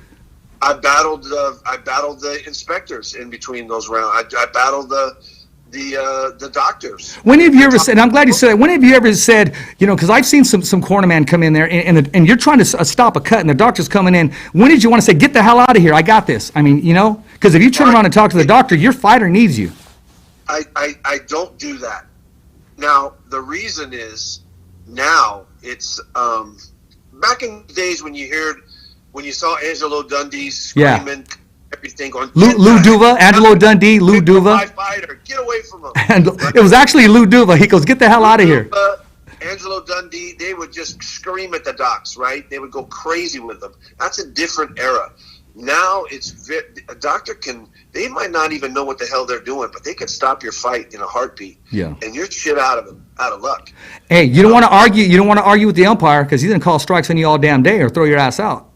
Speaker 6: I battled the inspectors in between those rounds. I battled the doctors.
Speaker 5: When have you ever said? And I'm glad you said that. When have you ever said? Because I've seen some cornerman come in there, and you're trying to stop a cut, and the doctor's coming in. When did you want to say, "Get the hell out of here"? I got this. Because if you turn around and talk to the doctor, your fighter needs you.
Speaker 6: I don't do that. Now the reason is now it's back in the days when you saw Angelo Dundee screaming, everything going.
Speaker 5: Lou Duva, Angelo Dundee, Lou Duva.
Speaker 6: My fighter, get away from him.
Speaker 5: And it was actually Lou Duva. He goes, "Get the hell out of here."
Speaker 6: Angelo Dundee, they would just scream at the docs, right? They would go crazy with them. That's a different era. Now a doctor they might not even know what the hell they're doing, but they can stop your fight in a heartbeat.
Speaker 5: Yeah.
Speaker 6: And you're shit out of luck.
Speaker 5: Hey, you don't want to argue. You don't want to argue with the umpire because he's gonna call strikes on you all damn day or throw your ass out.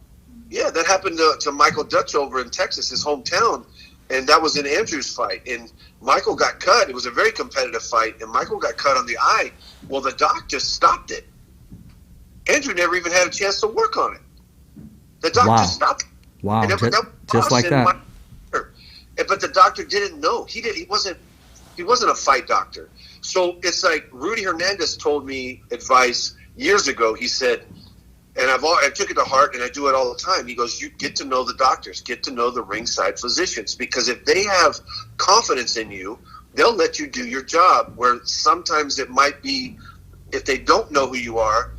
Speaker 6: Yeah, that happened to Michael Dutch over in Texas, his hometown, and that was in Andrew's fight. And Michael got cut. It was a very competitive fight, and Michael got cut on the eye. Well, the doc just stopped it. Andrew never even had a chance to work on it. The doc just stopped it.
Speaker 5: Wow,
Speaker 6: and
Speaker 5: just like that.
Speaker 6: But the doctor didn't know. He wasn't a fight doctor. So it's like Rudy Hernandez told me advice years ago. He said, and I took it to heart, and I do it all the time. He goes, you get to know the doctors, get to know the ringside physicians, because if they have confidence in you, they'll let you do your job. Where sometimes it might be, if they don't know who you are,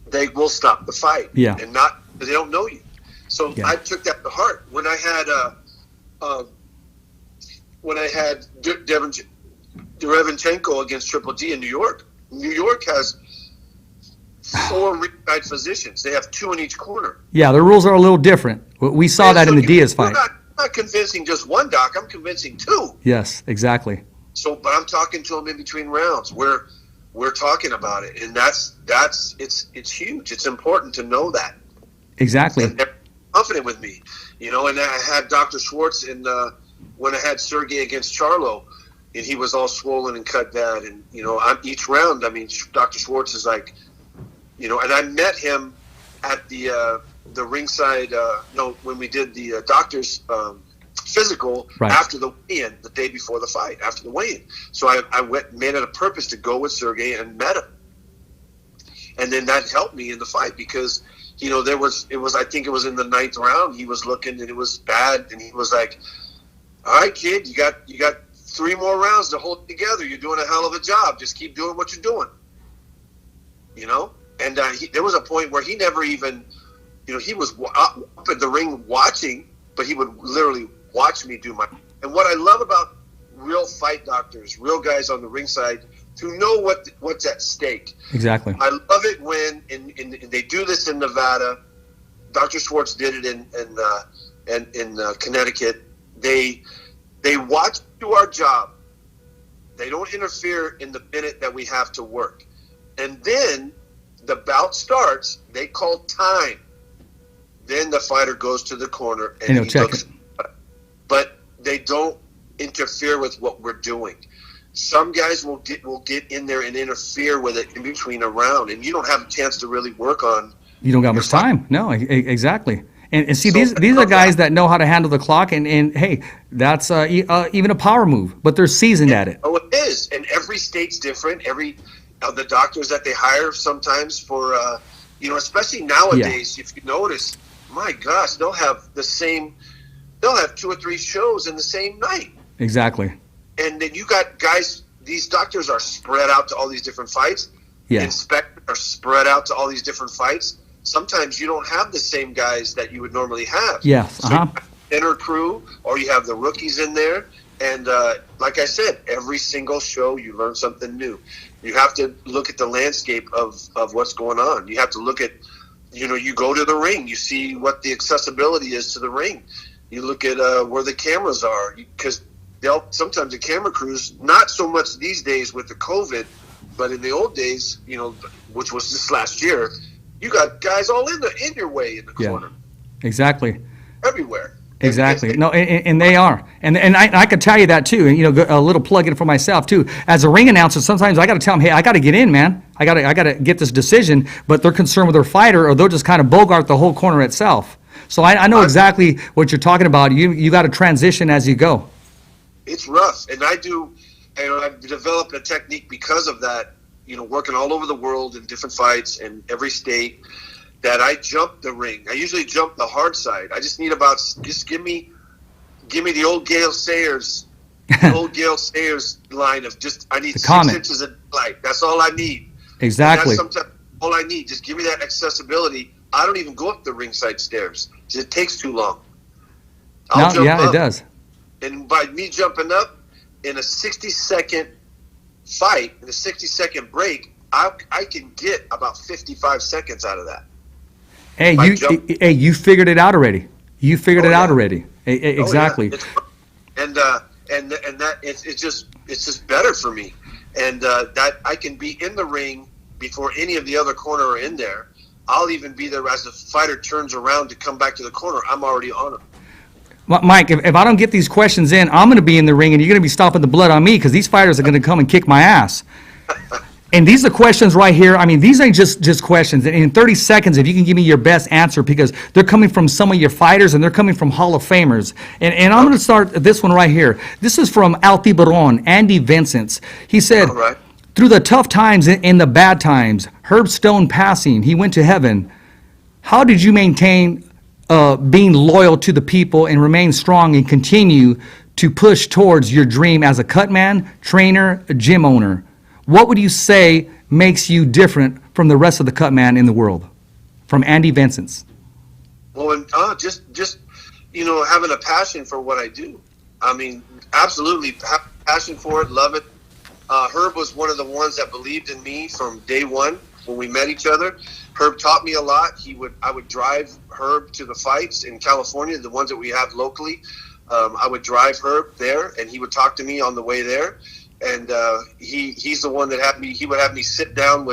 Speaker 6: they will stop the fight.
Speaker 5: Yeah.
Speaker 6: And they don't know you. So I took that to heart when I had Derevenchenko against Triple G in New York. New York has 4 ringside physicians. They have 2 in each corner. Yeah,
Speaker 5: the rules are a little different. We saw that in the Diaz fight.
Speaker 6: I'm not convincing just one doc. I'm convincing 2.
Speaker 5: Yes, exactly.
Speaker 6: So, but I'm talking to them in between rounds. We're talking about it, and it's huge. It's important to know that.
Speaker 5: Exactly.
Speaker 6: And they're confident with me, And I had Dr. Schwartz when I had Sergey against Charlo, and he was all swollen and cut bad. And each round, Dr. Schwartz is like, and I met him at the ringside. When we did the doctor's physical after the weigh-in, the day before the fight, after the weigh-in. So I made it a purpose to go with Sergey and met him, and then that helped me in the fight because. I think it was in the 9th round. He was looking and it was bad, and he was like, "All right, kid, you got 3 more rounds to hold it together. You're doing a hell of a job. Just keep doing what you're doing." And there was a point where he never even, he was up at the ring watching, but he would literally watch me do my. And what I love about real fight doctors, real guys on the ringside, to know what's at stake.
Speaker 5: Exactly.
Speaker 6: I love it when and they do this in Nevada. Dr. Schwartz did it in Connecticut. They watch do our job. They don't interfere in the minute that we have to work. And then the bout starts. They call time. Then the fighter goes to the corner and he looks. But they don't interfere with what we're doing. Some guys will get in there and interfere with it in between a round, and you don't have a chance to really work on. You don't got much time.
Speaker 5: No, exactly. And see, these are guys that know how to handle the clock, and hey, that's even a power move, but they're seasoned at it.
Speaker 6: Oh, it is, and every state's different. The doctors that they hire sometimes for, especially nowadays, if you notice, my gosh, they'll have 2 or 3 shows in the same night.
Speaker 5: Exactly.
Speaker 6: And then you got guys, these doctors are spread out to all these different fights.
Speaker 5: Yeah.
Speaker 6: Inspectors are spread out to all these different fights. Sometimes you don't have the same guys that you would normally have.
Speaker 5: Yeah.
Speaker 6: So you have inner crew, or you have the rookies in there. And like I said, every single show you learn something new. You have to look at the landscape of what's going on. You have to look at, you go to the ring. You see what the accessibility is to the ring. You look at where the cameras are, because sometimes the camera crews, not so much these days with the COVID, but in the old days, which was this last year, you got guys all in your way in the corner.
Speaker 5: Exactly.
Speaker 6: Everywhere.
Speaker 5: Exactly. No, and they are, and I can tell you that too. And a little plug in for myself too. As a ring announcer, sometimes I got to tell them, hey, I got to get in, man. I got to get this decision. But they're concerned with their fighter, or they'll just kind of bogart the whole corner itself. So I know exactly what you're talking about. You got to transition as you go.
Speaker 6: It's rough, and I've developed a technique because of that. Working all over the world in different fights in every state, that I jump the ring. I usually jump the hard side. I just need give me the old Gail Sayers, line of I need 6 inches of light. That's all I need.
Speaker 5: Exactly.
Speaker 6: That's sometimes all I need. Just give me that accessibility. I don't even go up the ringside stairs. It takes too long. I'll jump up.
Speaker 5: It does.
Speaker 6: And by me jumping up in a 60-second fight, in a 60-second break, I can get about 55 seconds out of that.
Speaker 5: Hey, you figured it out already. You figured it out already.
Speaker 6: Exactly.
Speaker 5: Exactly.
Speaker 6: And that it's just better for me, and that I can be in the ring before any of the other corner are in there. I'll even be there as the fighter turns around to come back to the corner. I'm already on him.
Speaker 5: Mike, if I don't get these questions in, I'm going to be in the ring, and you're going to be stopping the blood on me because these fighters are going to come and kick my ass. And these are questions right here. I mean, these ain't just questions. In 30 seconds, if you can give me your best answer, because they're coming from some of your fighters and they're coming from Hall of Famers. And I'm going to start this one right here. This is from Al Tiburon, Andy Vincent's. He said,
Speaker 6: All right.
Speaker 5: through the tough times and the bad times, Herb Stone passing, he went to heaven. How did you maintain being loyal to the people and remain strong and continue to push towards your dream as a cutman, trainer, gym owner? What would you say makes you different from the rest of the cutman in the world? From Andy Vincent's.
Speaker 6: Well, and, just having a passion for what I do. I mean, absolutely have passion for it, love it. Herb was one of the ones that believed in me from day one when we met each other. Herb taught me a lot. I would drive Herb to the fights in California, the ones that we have locally. I would drive Herb there, and he would talk to me on the way there. And he's the one that he would have me sit down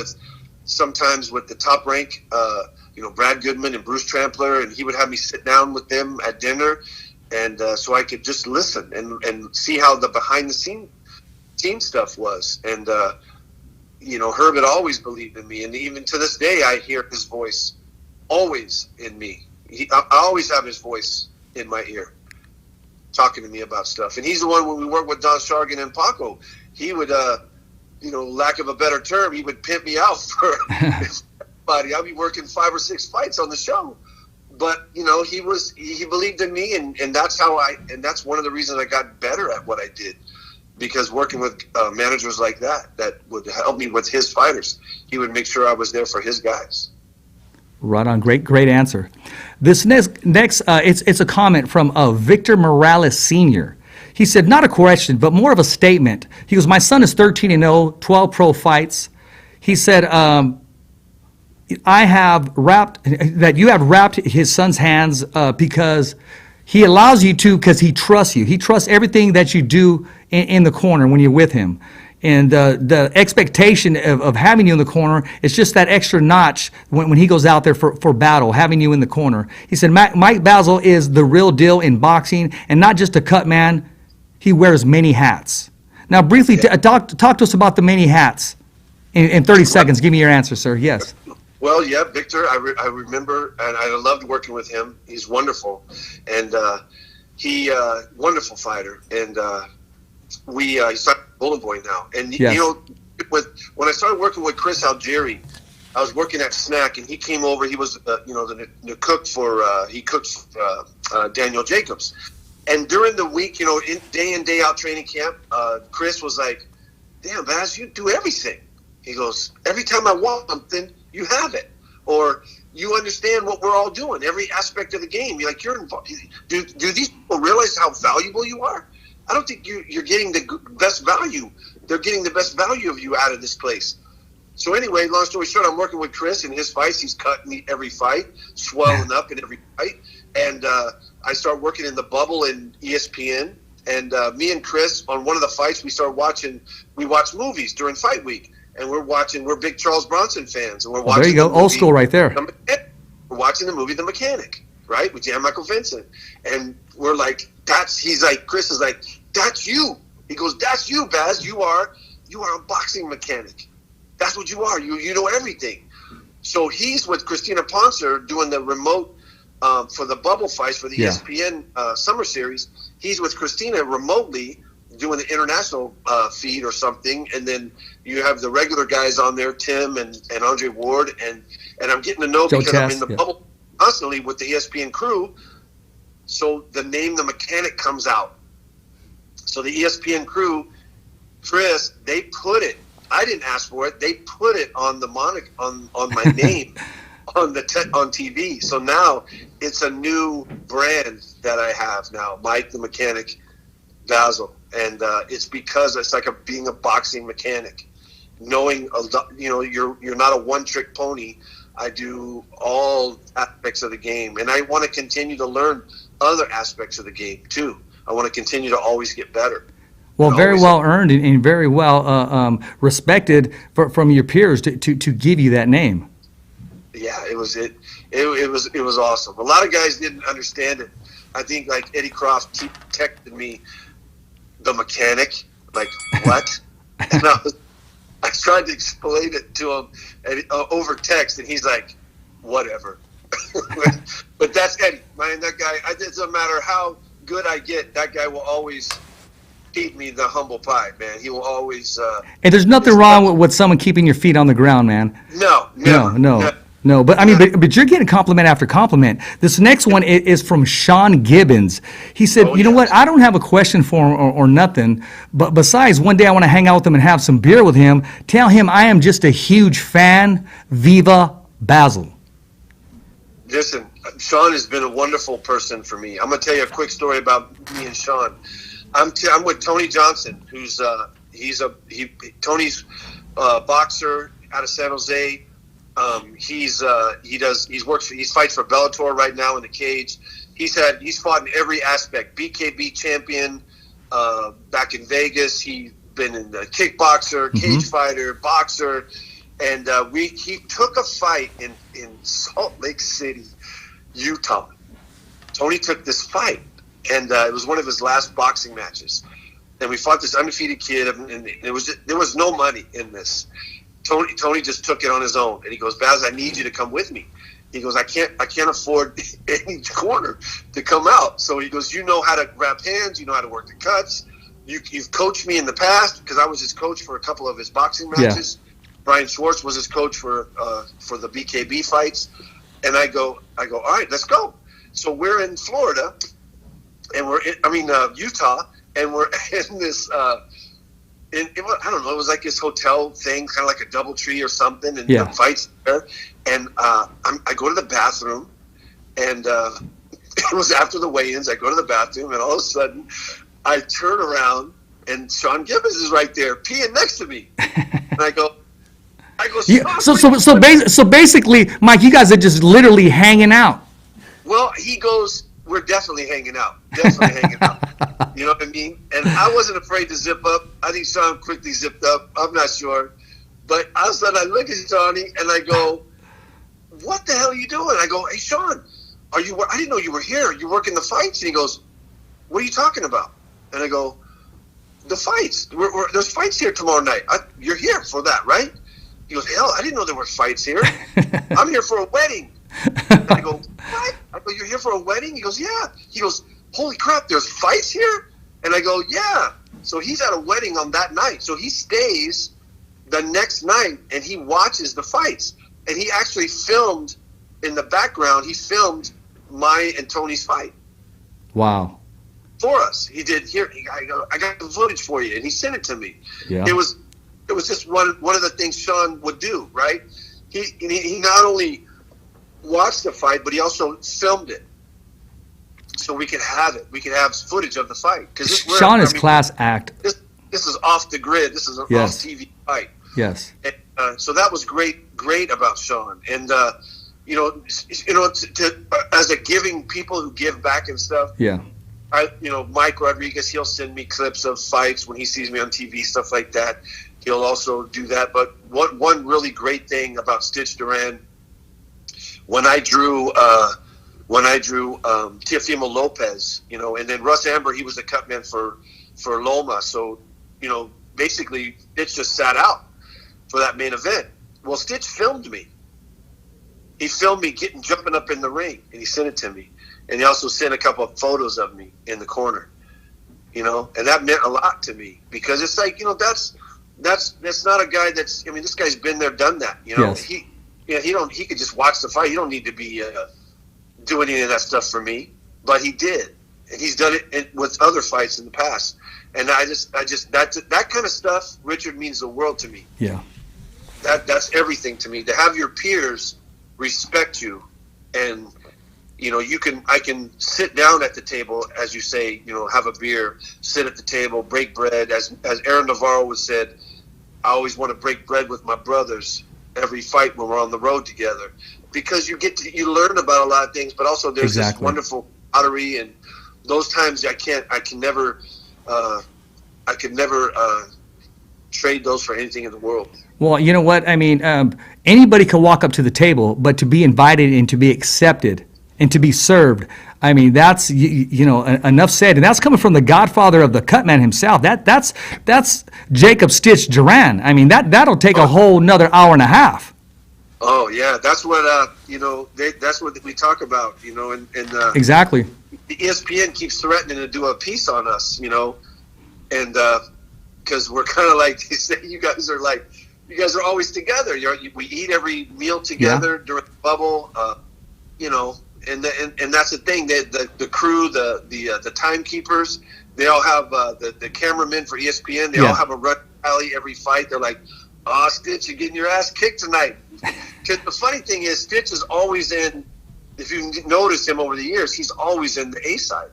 Speaker 6: sometimes with the top rank, Brad Goodman and Bruce Trampler, and he would have me sit down with them at dinner, and so I could just listen and see how the behind the scene stuff was. And Herb had always believed in me, and even to this day, I hear his voice always in me. I always have his voice in my ear, talking to me about stuff. And he's the one, when we worked with Don Shargan and Paco, he would, lack of a better term, he would pimp me out for everybody. I'd be working 5 or 6 fights on the show. But, he believed in me, and that's that's one of the reasons I got better at what I did. Because working with managers like that would help me with his fighters, he would make sure I was there for his guys.
Speaker 5: Right on. Great answer. This next it's a comment from Victor Morales Sr. He said, not a question, but more of a statement. He goes, my son is 13-0, 12 pro fights. He said, you have wrapped his son's hands because he allows you to, because he trusts you. He trusts everything that you do in the corner when you're with him. And the expectation of having you in the corner is just that extra notch when he goes out there for battle, having you in the corner. He said, Mike Bazzel is the real deal in boxing, and not just a cut man. He wears many hats. Now, briefly, talk to us about the many hats in 30 seconds. Give me your answer, sir. Yes.
Speaker 6: Well, yeah, Victor, I remember, and I loved working with him. He's wonderful, and he wonderful fighter, and he's not Golden Boy now. And
Speaker 5: yes.
Speaker 6: When I started working with Chris Algieri, I was working at Snack, and he came over. He was the cook for he cooks Daniel Jacobs. And during the week, day in, day out training camp, Chris was like, damn, Baz, you do everything. He goes, every time I want something, you have it. Or you understand what we're all doing, every aspect of the game. You're like, you're involved. Do these people realize how valuable you are? I don't think you're getting the best value. They're getting the best value of you out of this place. So anyway, long story short, I'm working with Chris in his fights. He's cutting me every fight, swelling up in every fight. And I start working in the bubble in ESPN. And me and Chris, on one of the fights, we watch movies during fight week. And we're big Charles Bronson fans. And we're watching
Speaker 5: there you go, old school right there.
Speaker 6: We're watching the movie The Mechanic, right, with Jan Michael Vincent. And we're like, Chris is like, that's you. He goes, that's you, Baz. You are a boxing mechanic. That's what you are. You know everything. So he's with Christina Poncer doing the remote for the bubble fights for the ESPN Summer Series. He's with Christina remotely doing the international feed or something. And then you have the regular guys on there, Tim and Andre Ward. And I'm getting to know because I'm in the bubble constantly with the ESPN crew. So the name The Mechanic comes out. So the ESPN crew, Chris, they put it. I didn't ask for it. They put it on the on my name on TV. So now it's a new brand that I have now, Mike the Mechanic Bazzel, and it's because it's like being a boxing mechanic, knowing you're not a one-trick pony. I do all aspects of the game, and I want to continue to learn other aspects of the game too. I want to continue to always get better.
Speaker 5: Well, very well earned and very well respected from your peers to give you that name.
Speaker 6: Yeah, it was awesome. A lot of guys didn't understand it. I think like Eddie Croft texted me, the mechanic, like what? And I tried to explain it to him over text, and he's like, whatever. But that's Eddie, man. That guy. It doesn't matter how good I get. That guy will always feed me the humble pie, man. He will always.
Speaker 5: And there's nothing wrong with someone keeping your feet on the ground, man. No. But I mean, but you're getting compliment after compliment. This next one is from Sean Gibbons. He said, you know what? I don't have a question for him or nothing. But besides, one day I want to hang out with him and have some beer with him. Tell him I am just a huge fan. Viva Bazzel.
Speaker 6: Listen, Sean has been a wonderful person for me. I'm gonna tell you a quick story about me and Sean. I'm with Tony Johnson, who's Tony's boxer out of San Jose. He fights for Bellator right now in the cage. He's fought in every aspect. BKB champion back in Vegas. He's been in the kickboxer, cage fighter, boxer, and he took a fight in Salt Lake City, Utah. Tony took this fight, and it was one of his last boxing matches. And we fought this undefeated kid, and there was no money in this. Tony just took it on his own, and he goes, Baz, I need you to come with me. He goes, I can't afford any corner to come out. So he goes, you know how to grab hands, you know how to work the cuts. You've coached me in the past, because I was his coach for a couple of his boxing matches. Yeah. Brian Schwartz was his coach for the BKB fights, and I go, all right, let's go. So we're in Florida, and Utah, and we're in this. I don't know. It was like this hotel thing, kind of like a DoubleTree or something, and the fights there. And I go to the bathroom, and it was after the weigh-ins. I go to the bathroom, and all of a sudden, I turn around, and Sean Gibbons is right there, peeing next to me, and I go.
Speaker 5: So basically, Mike, you guys are just literally hanging out.
Speaker 6: Well, he goes, we're definitely hanging out. You know what I mean? And I wasn't afraid to zip up. I think Sean quickly zipped up. I'm not sure. But all of a sudden, I look at Johnny, and I go, what the hell are you doing? I go, hey, Sean, I didn't know you were here. You're working the fights? And he goes, what are you talking about? And I go, the fights. There's fights here tomorrow night. You're here for that, right? He goes, hell, I didn't know there were fights here. I'm here for a wedding. And I go, what? I go, you're here for a wedding? He goes, yeah. He goes, holy crap, there's fights here? And I go, yeah. So he's at a wedding on that night. So he stays the next night, and he watches the fights. And he actually filmed in the background. He filmed my and Tony's fight.
Speaker 5: Wow.
Speaker 6: For us. He did. Here, I got the footage for you. And he sent it to me. Yeah. It was just one of the things Sean would do, right? He not only watched the fight, but he also filmed it, so we could have it. We could have footage of the fight.
Speaker 5: Sean is class act.
Speaker 6: This is off the grid. This is an off TV fight.
Speaker 5: Yes.
Speaker 6: And, so that was great about Sean. And as a giving people who give back and stuff.
Speaker 5: Yeah.
Speaker 6: Mike Rodriguez, he'll send me clips of fights when he sees me on TV, stuff like that. He'll also do that. But one really great thing about Stitch Duran, when I drew Teofimo Lopez, and then Russ Amber, he was the cut man for Loma. So, basically Stitch just sat out for that main event. Well, Stitch filmed me. He filmed me jumping up in the ring, and he sent it to me. And he also sent a couple of photos of me in the corner, and that meant a lot to me, because it's like, that's not a guy this guy's been there, done that,
Speaker 5: Yes.
Speaker 6: He could just watch the fight. He don't need to be doing any of that stuff for me, but he did, and he's done it with other fights in the past. And I just that kind of stuff, Richard, means the world to me.
Speaker 5: Yeah,
Speaker 6: that's everything to me. To have your peers respect you, and I can sit down at the table, as you say, have a beer, sit at the table, break bread. As Aaron Navarro was said, I always want to break bread with my brothers every fight when we're on the road together, because you learn about a lot of things, but also there's this wonderful camaraderie, and those times I could never trade those for anything in the world.
Speaker 5: Well, you know what? I mean, anybody can walk up to the table, but to be invited and to be accepted and to be served, I mean, that's, enough said. And that's coming from the godfather of the Cutman himself. That's Jacob Stitch Duran. I mean, that'll take a whole nother hour and a half.
Speaker 6: Oh, yeah. That's what, that's what we talk about, and
Speaker 5: exactly.
Speaker 6: The ESPN keeps threatening to do a piece on us, and because we're kind of like, they say you guys are always together. We eat every meal together during the bubble, and that's the thing. The crew, the timekeepers, they all have the cameramen for ESPN. They all have a run rally every fight. They're like, "Oh, Stitch, you're getting your ass kicked tonight." Because the funny thing is, Stitch is always in. If you notice him over the years, he's always in the A side.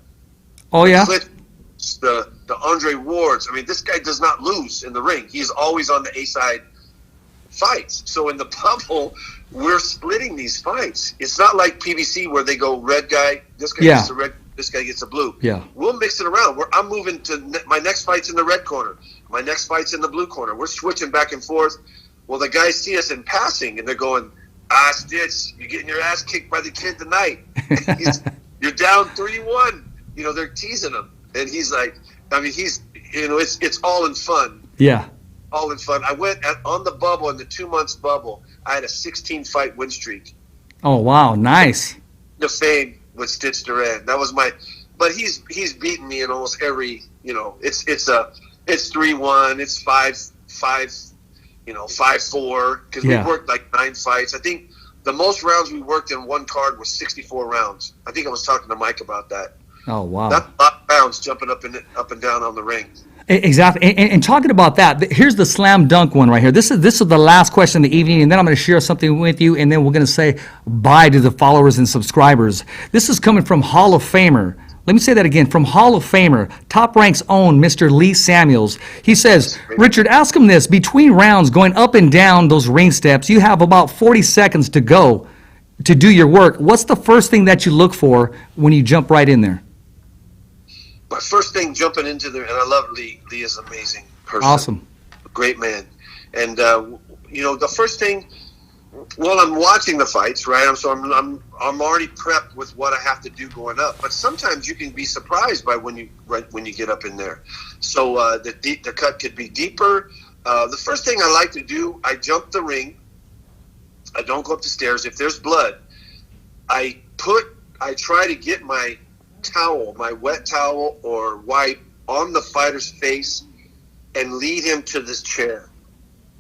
Speaker 5: Oh yeah.
Speaker 6: The Andre Wards. I mean, this guy does not lose in the ring. He's always on the A side fights. So in the bubble, we're splitting these fights. It's not like PBC where they go red guy, this guy gets the red, this guy gets the blue.
Speaker 5: Yeah.
Speaker 6: We'll mix it around. I'm moving to my next fight's in the red corner. My next fight's in the blue corner. We're switching back and forth. Well, the guys see us in passing and they're going, Stitch, you're getting your ass kicked by the kid tonight. You're down 3-1. They're teasing him. And he's like, I mean, it's all in fun.
Speaker 5: Yeah.
Speaker 6: All in fun. I went on the bubble, in the 2 months bubble, I had a 16-fight win streak.
Speaker 5: Oh, wow. Nice.
Speaker 6: The fame with Stitch Duran. That was but he's beaten me in almost every, it's 3-1, it's 5-5, 5-4, because we worked like 9 fights. I think the most rounds we worked in one card was 64 rounds. I think I was talking to Mike about that.
Speaker 5: Oh, wow.
Speaker 6: That's a lot of rounds jumping up and down on the ring.
Speaker 5: Exactly. And talking about that, here's the slam dunk one right here. This is the last question of the evening, and then I'm going to share something with you, and then we're going to say bye to the followers and subscribers. This is coming from Hall of Famer. Let me say that again. From Hall of Famer, Top Rank's own Mr. Lee Samuels. He says, Richard, ask him this. Between rounds, going up and down those ring steps, you have about 40 seconds to go to do your work. What's the first thing that you look for when you jump right in there?
Speaker 6: My first thing jumping into there, and I love Lee. Lee is an amazing person.
Speaker 5: Awesome.
Speaker 6: Great man. And, the first thing, well, I'm watching the fights, right? I'm already prepped with what I have to do going up. But sometimes you can be surprised by when you get up in there. So the cut could be deeper. The first thing I like to do, I jump the ring. I don't go up the stairs. If there's blood, I try to get my towel, my wet towel or wipe, on the fighter's face and lead him to this chair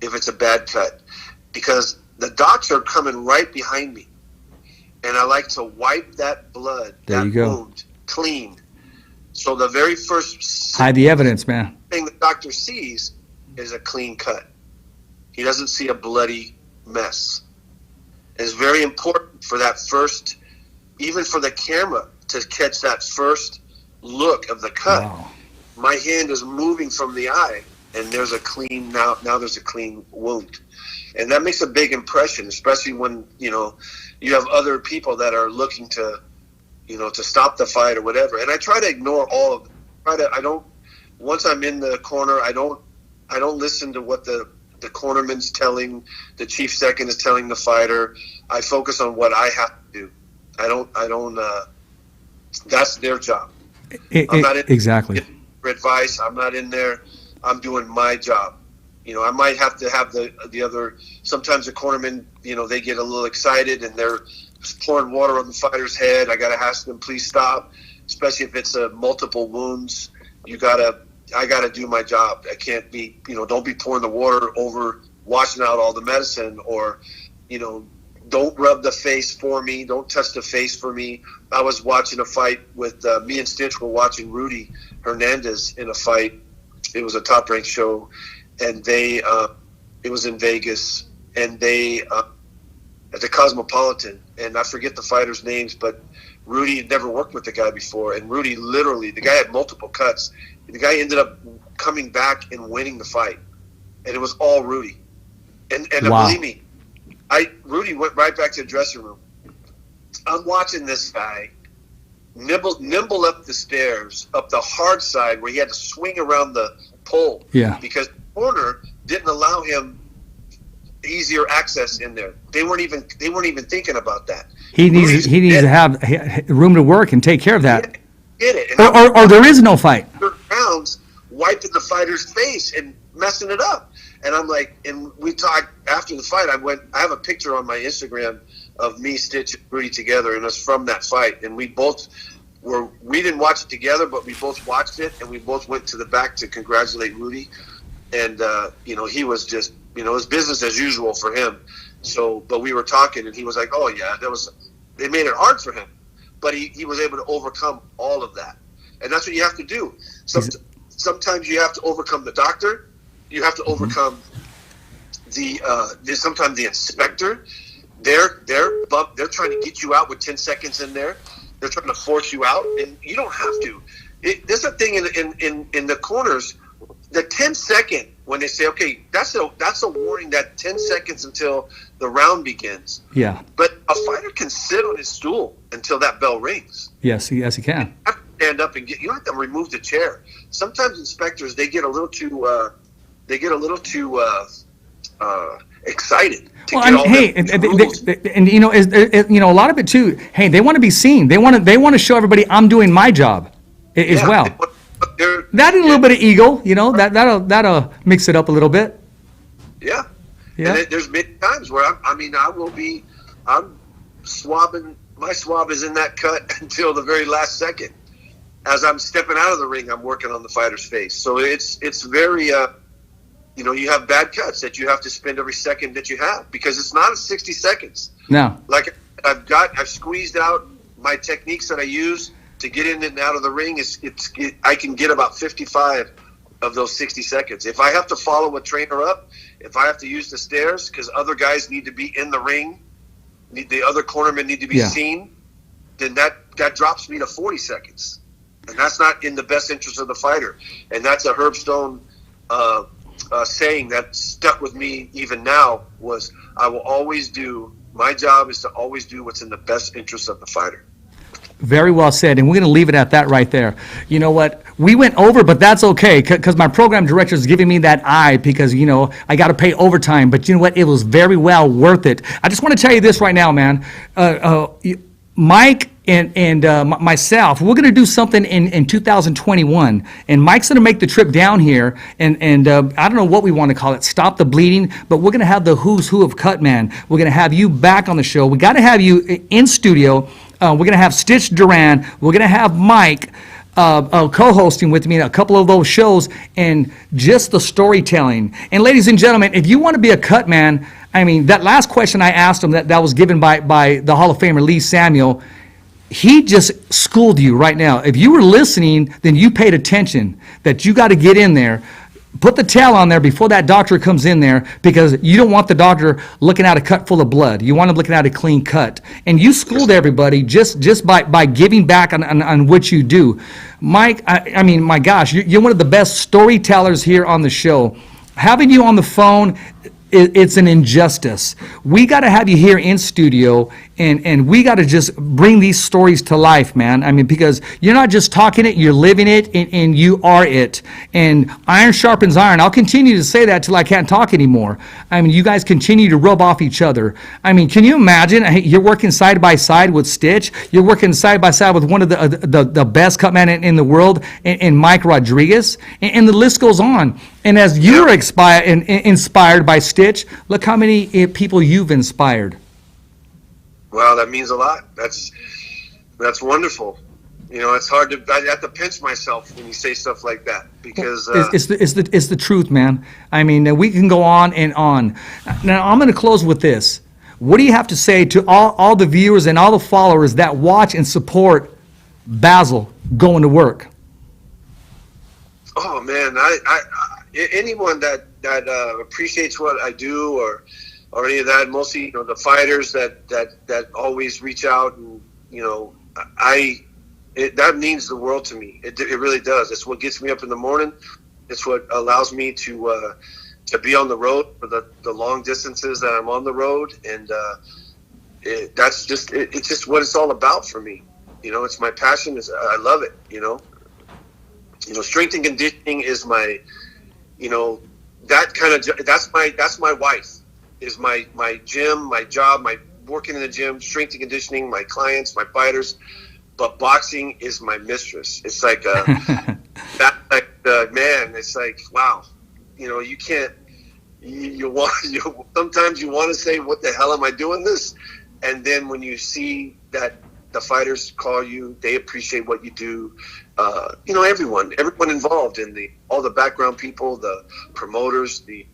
Speaker 6: if it's a bad cut, because the docs are coming right behind me, and I like to wipe that blood, wound clean. So the very first
Speaker 5: hide the evidence, man.
Speaker 6: Thing the doctor sees is a clean cut. He doesn't see a bloody mess. It's very important for that first, even for the camera, to catch that first look of the cut. Wow. My hand is moving from the eye, and there's a clean now there's a clean wound, and that makes a big impression, especially when you have other people that are looking to to stop the fight or whatever. And I try to ignore all of them. Once I'm in the corner, I don't listen to what the cornerman's telling, the chief second is telling the fighter. I focus on what I have to do. I don't that's their job. I'm not in
Speaker 5: exactly
Speaker 6: for advice. I'm not in there. I'm doing my job. I might have to have the other. Sometimes the cornermen, they get a little excited and they're pouring water on the fighter's head. I gotta ask them, please stop. Especially if it's multiple wounds. I gotta do my job. I can't be. Don't be pouring the water over, washing out all the medicine, or don't rub the face for me. Don't touch the face for me. I was watching a fight with me and Stitch were watching Rudy Hernandez in a fight. It was a Top Rank show, and it was in Vegas, and they at the Cosmopolitan, and I forget the fighters' names, but Rudy had never worked with the guy before, and Rudy literally, the guy had multiple cuts. The guy ended up coming back and winning the fight, and it was all Rudy. And
Speaker 5: wow.
Speaker 6: Believe me, Rudy went right back to the dressing room. I'm watching this guy nimble up the stairs, up the hard side where he had to swing around the pole.
Speaker 5: Yeah.
Speaker 6: Because the corner didn't allow him easier access in there. They weren't even thinking about that.
Speaker 5: He needs to have room to work and take care of that.
Speaker 6: Get it.
Speaker 5: Or there is no fight.
Speaker 6: Rounds wiping the fighter's face and messing it up. And I'm like, and we talked after the fight. I have a picture on my Instagram of me, Stitch, and Rudy together, and it's from that fight. And we didn't watch it together, but we both watched it, and we both went to the back to congratulate Rudy. And he was just, it was business as usual for him. So, but we were talking, and he was like, "Oh yeah, they made it hard for him, but he was able to overcome all of that, and that's what you have to do. Sometimes you have to overcome the doctor, you have to overcome sometimes the inspector. They're trying to get you out with 10 seconds in there. They're trying to force you out, and you don't have to. There's a thing in the corners, the 10-second. When they say, okay, that's a warning, that 10 seconds until the round begins. Yeah. But a fighter can sit on his stool until that bell rings.
Speaker 5: Yes, he can.
Speaker 6: You have to stand up and you don't have to remove the chair. Sometimes inspectors, they get a little too excited.
Speaker 5: A lot of it too. Hey, they want to be seen. They want to show everybody I'm doing my job as well. That and a little bit of ego, that'll mix it up a little bit.
Speaker 6: Yeah. And there's many times where I'm swabbing. My swab is in that cut until the very last second. As I'm stepping out of the ring, I'm working on the fighter's face. So it's very, you have bad cuts that you have to spend every second that you have, because it's not 60 seconds.
Speaker 5: No.
Speaker 6: Like I've squeezed out my techniques that I use to get in and out of the ring. I can get about 55 of those 60 seconds. If I have to follow a trainer up, if I have to use the stairs because other guys need to be in the ring, the other cornermen need to be seen, then that drops me to 40 seconds. And that's not in the best interest of the fighter. And that's a Herb Stone saying that stuck with me even now, was my job is to always do what's in the best interest of the fighter.
Speaker 5: Very well said, and we're going to leave it at that right there. You know what? We went over, but that's okay, because my program director is giving me that eye because, I got to pay overtime. But you know what? It was very well worth it. I just want to tell you this right now, man. Mike and myself, we're going to do something in 2021, and Mike's going to make the trip down here, and I don't know what we want to call it, Stop the Bleeding, but we're going to have the who's who of Cut Man. We're going to have you back on the show. We got to have you in studio. We're going to have Stitch Duran. We're going to have Mike co-hosting with me in a couple of those shows, and just the storytelling. And ladies and gentlemen, if you want to be a cut man, that last question I asked him that was given by the Hall of Famer Lee Samuel, he just schooled you right now. If you were listening, then you paid attention that you got to get in there. Put the towel on there before that doctor comes in there, because you don't want the doctor looking at a cut full of blood. You want him looking at a clean cut. And you schooled everybody just by giving back on what you do. Mike, my gosh, you're one of the best storytellers here on the show. Having you on the phone, it's an injustice. We got to have you here in studio, and we got to just bring these stories to life, man. Because you're not just talking it, you're living it, and you are it. And iron sharpens iron. I'll continue to say that till I can't talk anymore. You guys continue to rub off each other. Can you imagine? You're working side by side with Stitch. You're working side by side with one of the best cut men in the world, and Mike Rodriguez, and the list goes on. And as you're inspired by Stitch, look how many people you've inspired.
Speaker 6: Wow, that means a lot. That's wonderful. It's hard to. I have to pinch myself when you say stuff like that, because
Speaker 5: it's the truth, man. We can go on and on. Now I'm going to close with this. What do you have to say to all the viewers and all the followers that watch and support Bazzel going to work?
Speaker 6: Oh man, anyone that appreciates what I do, or any of that, mostly the fighters that always reach out, and that means the world to me. It really does. It's what gets me up in the morning. It's what allows me to to be on the road for the long distances that I'm on the road, and it's just what it's all about for me. It's my passion. I love it. Strength and conditioning is my, that's my wife, is my gym, my job, my working in the gym, strength and conditioning, my clients, my fighters. But boxing is my mistress. It's like man. It's like, wow. You can't. Sometimes you want to say, "What the hell am I doing this?" And then when you see that the fighters call you, they appreciate what you do. Everyone involved in all the background people, the promoters, the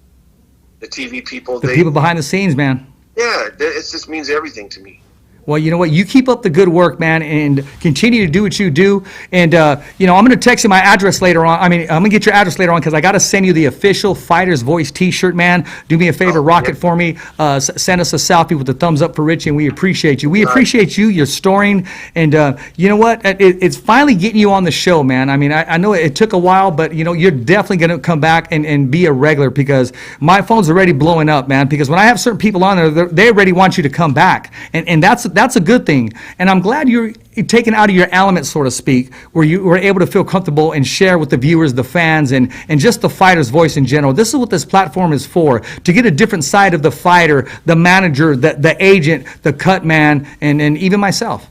Speaker 6: TV people,
Speaker 5: the people behind the scenes, man.
Speaker 6: Yeah, it just means everything to me.
Speaker 5: Well, you know what? You keep up the good work, man, and continue to do what you do. And, I'm going to text you my address later on. I'm going to get your address later on because I got to send you the official Fighter's Voice T-shirt, man. Do me a favor, rock it for me. Send us a selfie with the thumbs up for Richie, and we appreciate you. We appreciate you, your storing. And you know what? It's finally getting you on the show, man. I mean, I know it took a while, but, you're definitely going to come back and be a regular because my phone's already blowing up, man. Because when I have certain people on there, they already want you to come back. And that's a good thing. And I'm glad you're taken out of your element, so to speak, where you were able to feel comfortable and share with the viewers, the fans, and just the fighter's voice in general. This is what this platform is for, to get a different side of the fighter, the manager, the agent, the cut man, and even myself.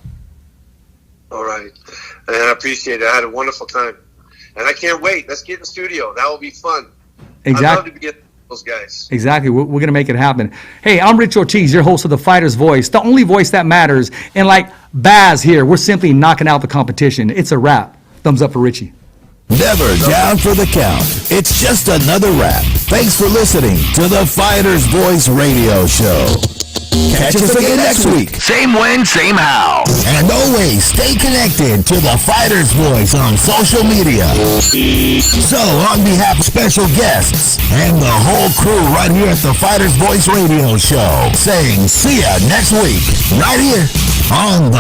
Speaker 6: All right. And I appreciate it. I had a wonderful time. And I can't wait. Let's get in the studio. That will be fun.
Speaker 5: Exactly.
Speaker 6: I'd love to be those guys.
Speaker 5: Exactly. We're going to make it happen. Hey, I'm Rich Ortiz, your host of The Fighter's Voice, the only voice that matters. And like Baz here, we're simply knocking out the competition. It's a wrap. Thumbs up for Richie.
Speaker 4: Never down for the count. It's just another wrap. Thanks for listening to The Fighter's Voice Radio Show. Catch us again next week.
Speaker 1: Same when, same how.
Speaker 4: And always stay connected to The Fighter's Voice on social media. So, on behalf of special guests and the whole crew right here at The Fighter's Voice Radio Show, saying see ya next week, right here on The